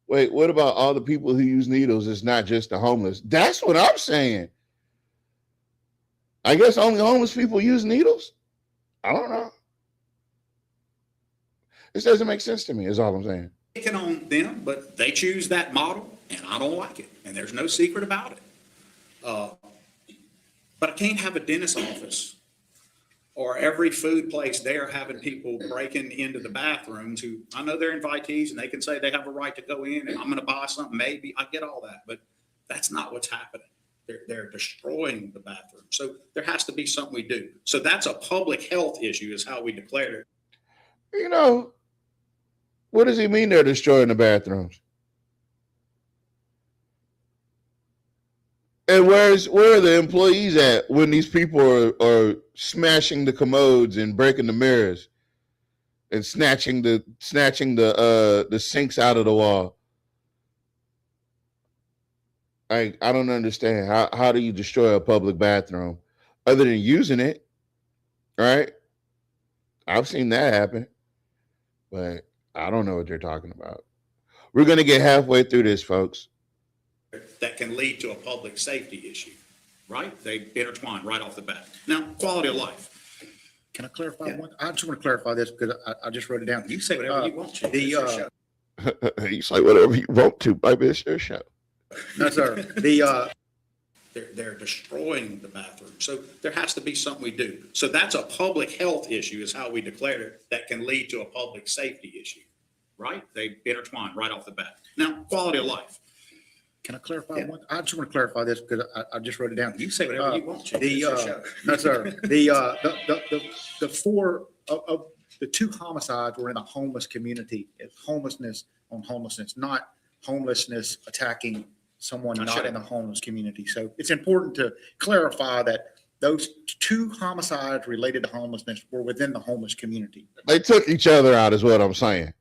Wait, what about all the people who use needles? It's not just the homeless. That's what I'm saying. I guess only homeless people use needles. I don't know. This doesn't make sense to me, is all I'm saying. Picking on them, but they choose that model, and I don't like it. And there's no secret about it. But I can't have a dentist's office or every food place there having people breaking into the bathrooms who I know they're invitees and they can say they have a right to go in and I'm going to buy something. Maybe I get all that, but that's not what's happening. They're destroying the bathroom. So there has to be something we do. So that's a public health issue is how we declared it. You know, what does he mean they're destroying the bathrooms? And where are the employees at when these people are smashing the commodes and breaking the mirrors and snatching the sinks out of the wall? I don't understand. How do you destroy a public bathroom other than using it? Right? I've seen that happen, but I don't know what they're talking about. We're going to get halfway through this, folks. That can lead to a public safety issue, right? They intertwine right off the bat. Now, quality of life. Can I clarify one? I just want to clarify this because I just wrote it down. You say whatever you want to. It's your show. You say whatever you want to, baby. It's your show. No, sir. They're destroying the bathroom. So there has to be something we do. So that's a public health issue is how we declared it that can lead to a public safety issue, right? They intertwine right off the bat. Now, quality of life. Can I clarify one? I just want to clarify this because I just wrote it down. You say whatever you want to. It's your show. No, sir. The four of the two homicides were in a homeless community. It's homelessness on homelessness, not homelessness attacking someone not in the homeless community. So it's important to clarify that those two homicides related to homelessness were within the homeless community. They took each other out, is what I'm saying.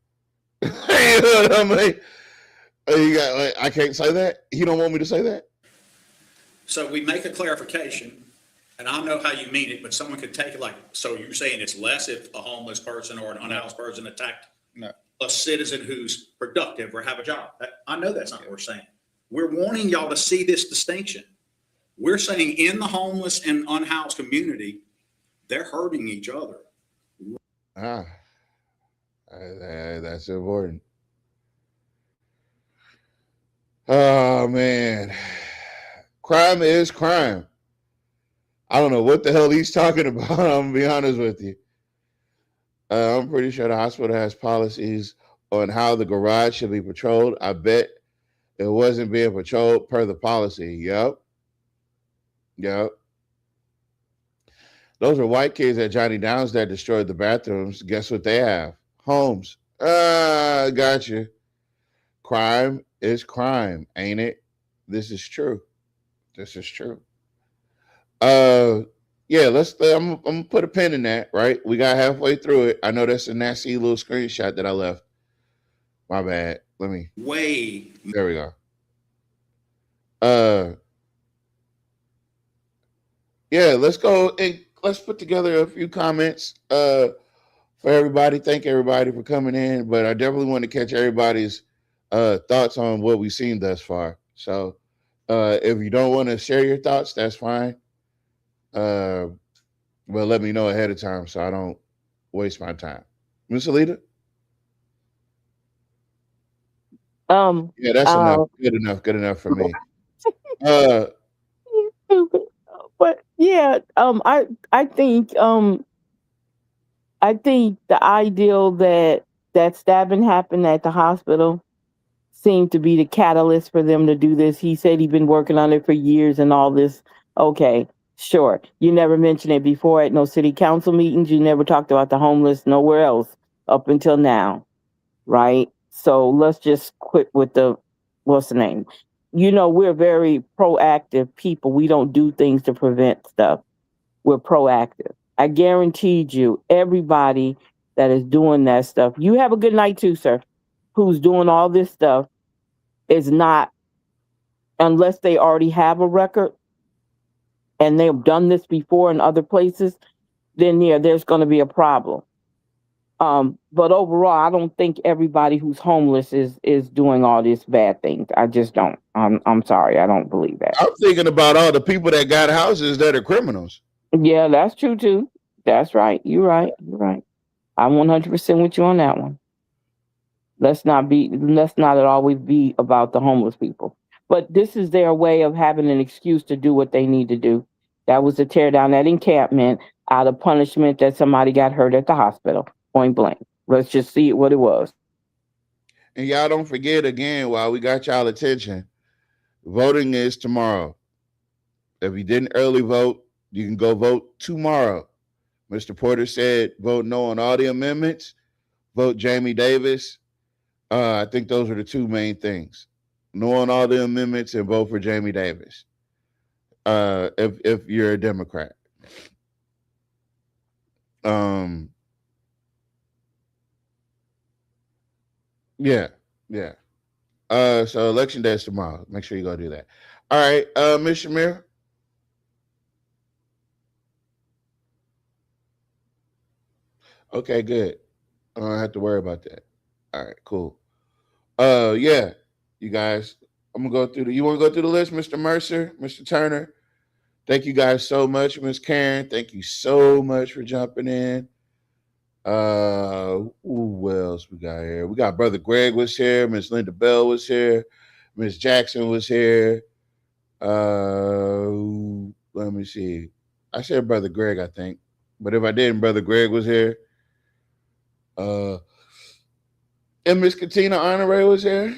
You know what I mean? I can't say that. You don't want me to say that? So we make a clarification, and I know how you mean it, but someone could take it like, so you're saying it's less if a homeless person or an unhoused person attacked a citizen who's productive or have a job. I know that's not what we're saying. We're wanting y'all to see this distinction. We're saying in the homeless and unhoused community, They're hurting each other. That's important. Oh man, crime is crime. I don't know what the hell he's talking about. I'm gonna be honest with you. I'm pretty sure the hospital has policies on how the garage should be patrolled. I bet it wasn't being patrolled per the policy. Yep. Those are white kids at Johnny Downs that destroyed the bathrooms. Guess what they have? Homes. Gotcha. Crime is crime, ain't it? This is true. Yeah, I'm gonna put a pin in that, right? We got halfway through it. I know that's a nasty little screenshot that I left. My bad. There we go. Yeah, let's go and let's put together a few comments for everybody. Thank everybody for coming in, but I definitely want to catch everybody's thoughts on what we've seen thus far. So if you don't want to share your thoughts, that's fine. Well, let me know ahead of time so I don't waste my time. Miss Alita? Yeah, that's enough. Good enough for me. But yeah, I think the ideal that stabbing happened at the hospital seemed to be the catalyst for them to do this. He said he'd been working on it for years and all this. Okay, sure. You never mentioned it before at no city council meetings. You never talked about the homeless nowhere else up until now, right? So let's just quit with the, what's the name? You know, we're very proactive people. We don't do things to prevent stuff. We're proactive. I guaranteed you, everybody that is doing that stuff, you have a good night too, sir, who's doing all this stuff is not, unless they already have a record and they've done this before in other places, then yeah, there's going to be a problem. But overall, I don't think everybody who's homeless is doing all these bad things. I just don't. I'm sorry, I don't believe that. I'm thinking about all the people that got houses that are criminals. Yeah, that's true too. That's right. You're right. I'm 100% with you on that one. Let's not it always be about the homeless people. But this is their way of having an excuse to do what they need to do. That was to tear down that encampment out of punishment that somebody got hurt at the hospital. Point blank. Let's just see what it was. And y'all don't forget again, while we got y'all attention, voting is tomorrow. If you didn't early vote, you can go vote tomorrow. Mr. Porter said vote no on all the amendments, vote Jamie Davis. I think those are the two main things. No on all the amendments and vote for Jamie Davis. If you're a Democrat. Yeah. So election day is tomorrow. Make sure you go do that. All right, Ms. Shamir. Okay, good. I don't have to worry about that. All right, cool. Yeah, you guys, I'm gonna go through you want to go through the list, Mr. Mercer, Mr. Turner? Thank you guys so much, Miss Karen. Thank you so much for jumping in. Who else we got here? We got Brother Greg was here, Miss Linda Bell was here, Miss Jackson was here. Let me see. I said Brother Greg, I think. But if I didn't, Brother Greg was here. And Miss Katina Honore was here.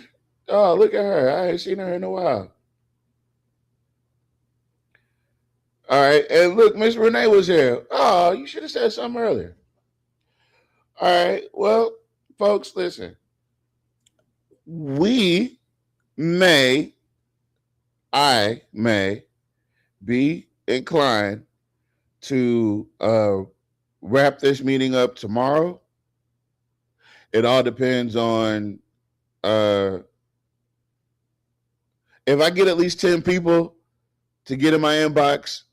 Oh, look at her. I ain't seen her in a while. All right. And look, Miss Renee was here. Oh, you should have said something earlier. All right. Well, folks, listen. I may be inclined to wrap this meeting up tomorrow. It all depends on if I get at least 10 people to get in my inbox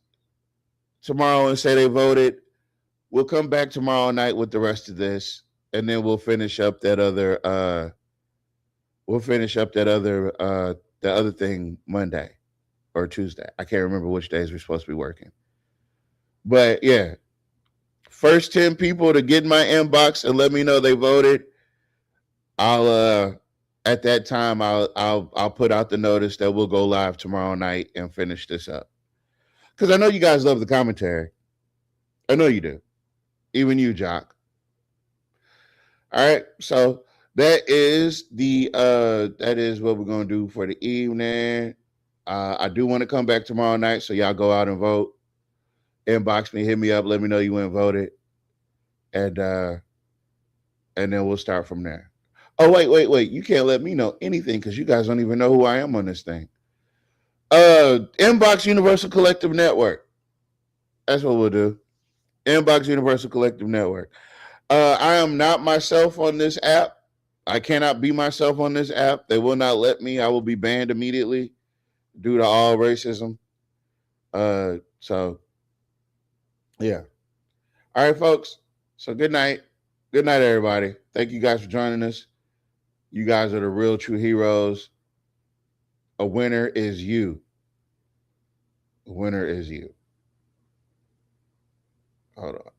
tomorrow and say they voted, we'll come back tomorrow night with the rest of this, and then we'll finish up that other the other thing Monday or Tuesday. I can't remember which days we're supposed to be working. But yeah, first 10 people to get in my inbox and let me know they voted, I'll at that time I'll put out the notice that we'll go live tomorrow night and finish this up. Because I know you guys love the commentary. I know you do. Even you, Jock. All right, so that is what we're gonna do for the evening. I do want to come back tomorrow night, so y'all go out and vote. Inbox me, hit me up, let me know you went and voted, and then we'll start from there. Oh, wait! You can't let me know anything because you guys don't even know who I am on this thing. Inbox Universal Collective Network. That's what we'll do. Inbox Universal Collective Network. I am not myself on this app. I cannot be myself on this app. They will not let me. I will be banned immediately due to all racism. So, yeah. All right, folks. So good night. Good night, everybody. Thank you guys for joining us. You guys are the real true heroes. A winner is you. A winner is you. Hold on.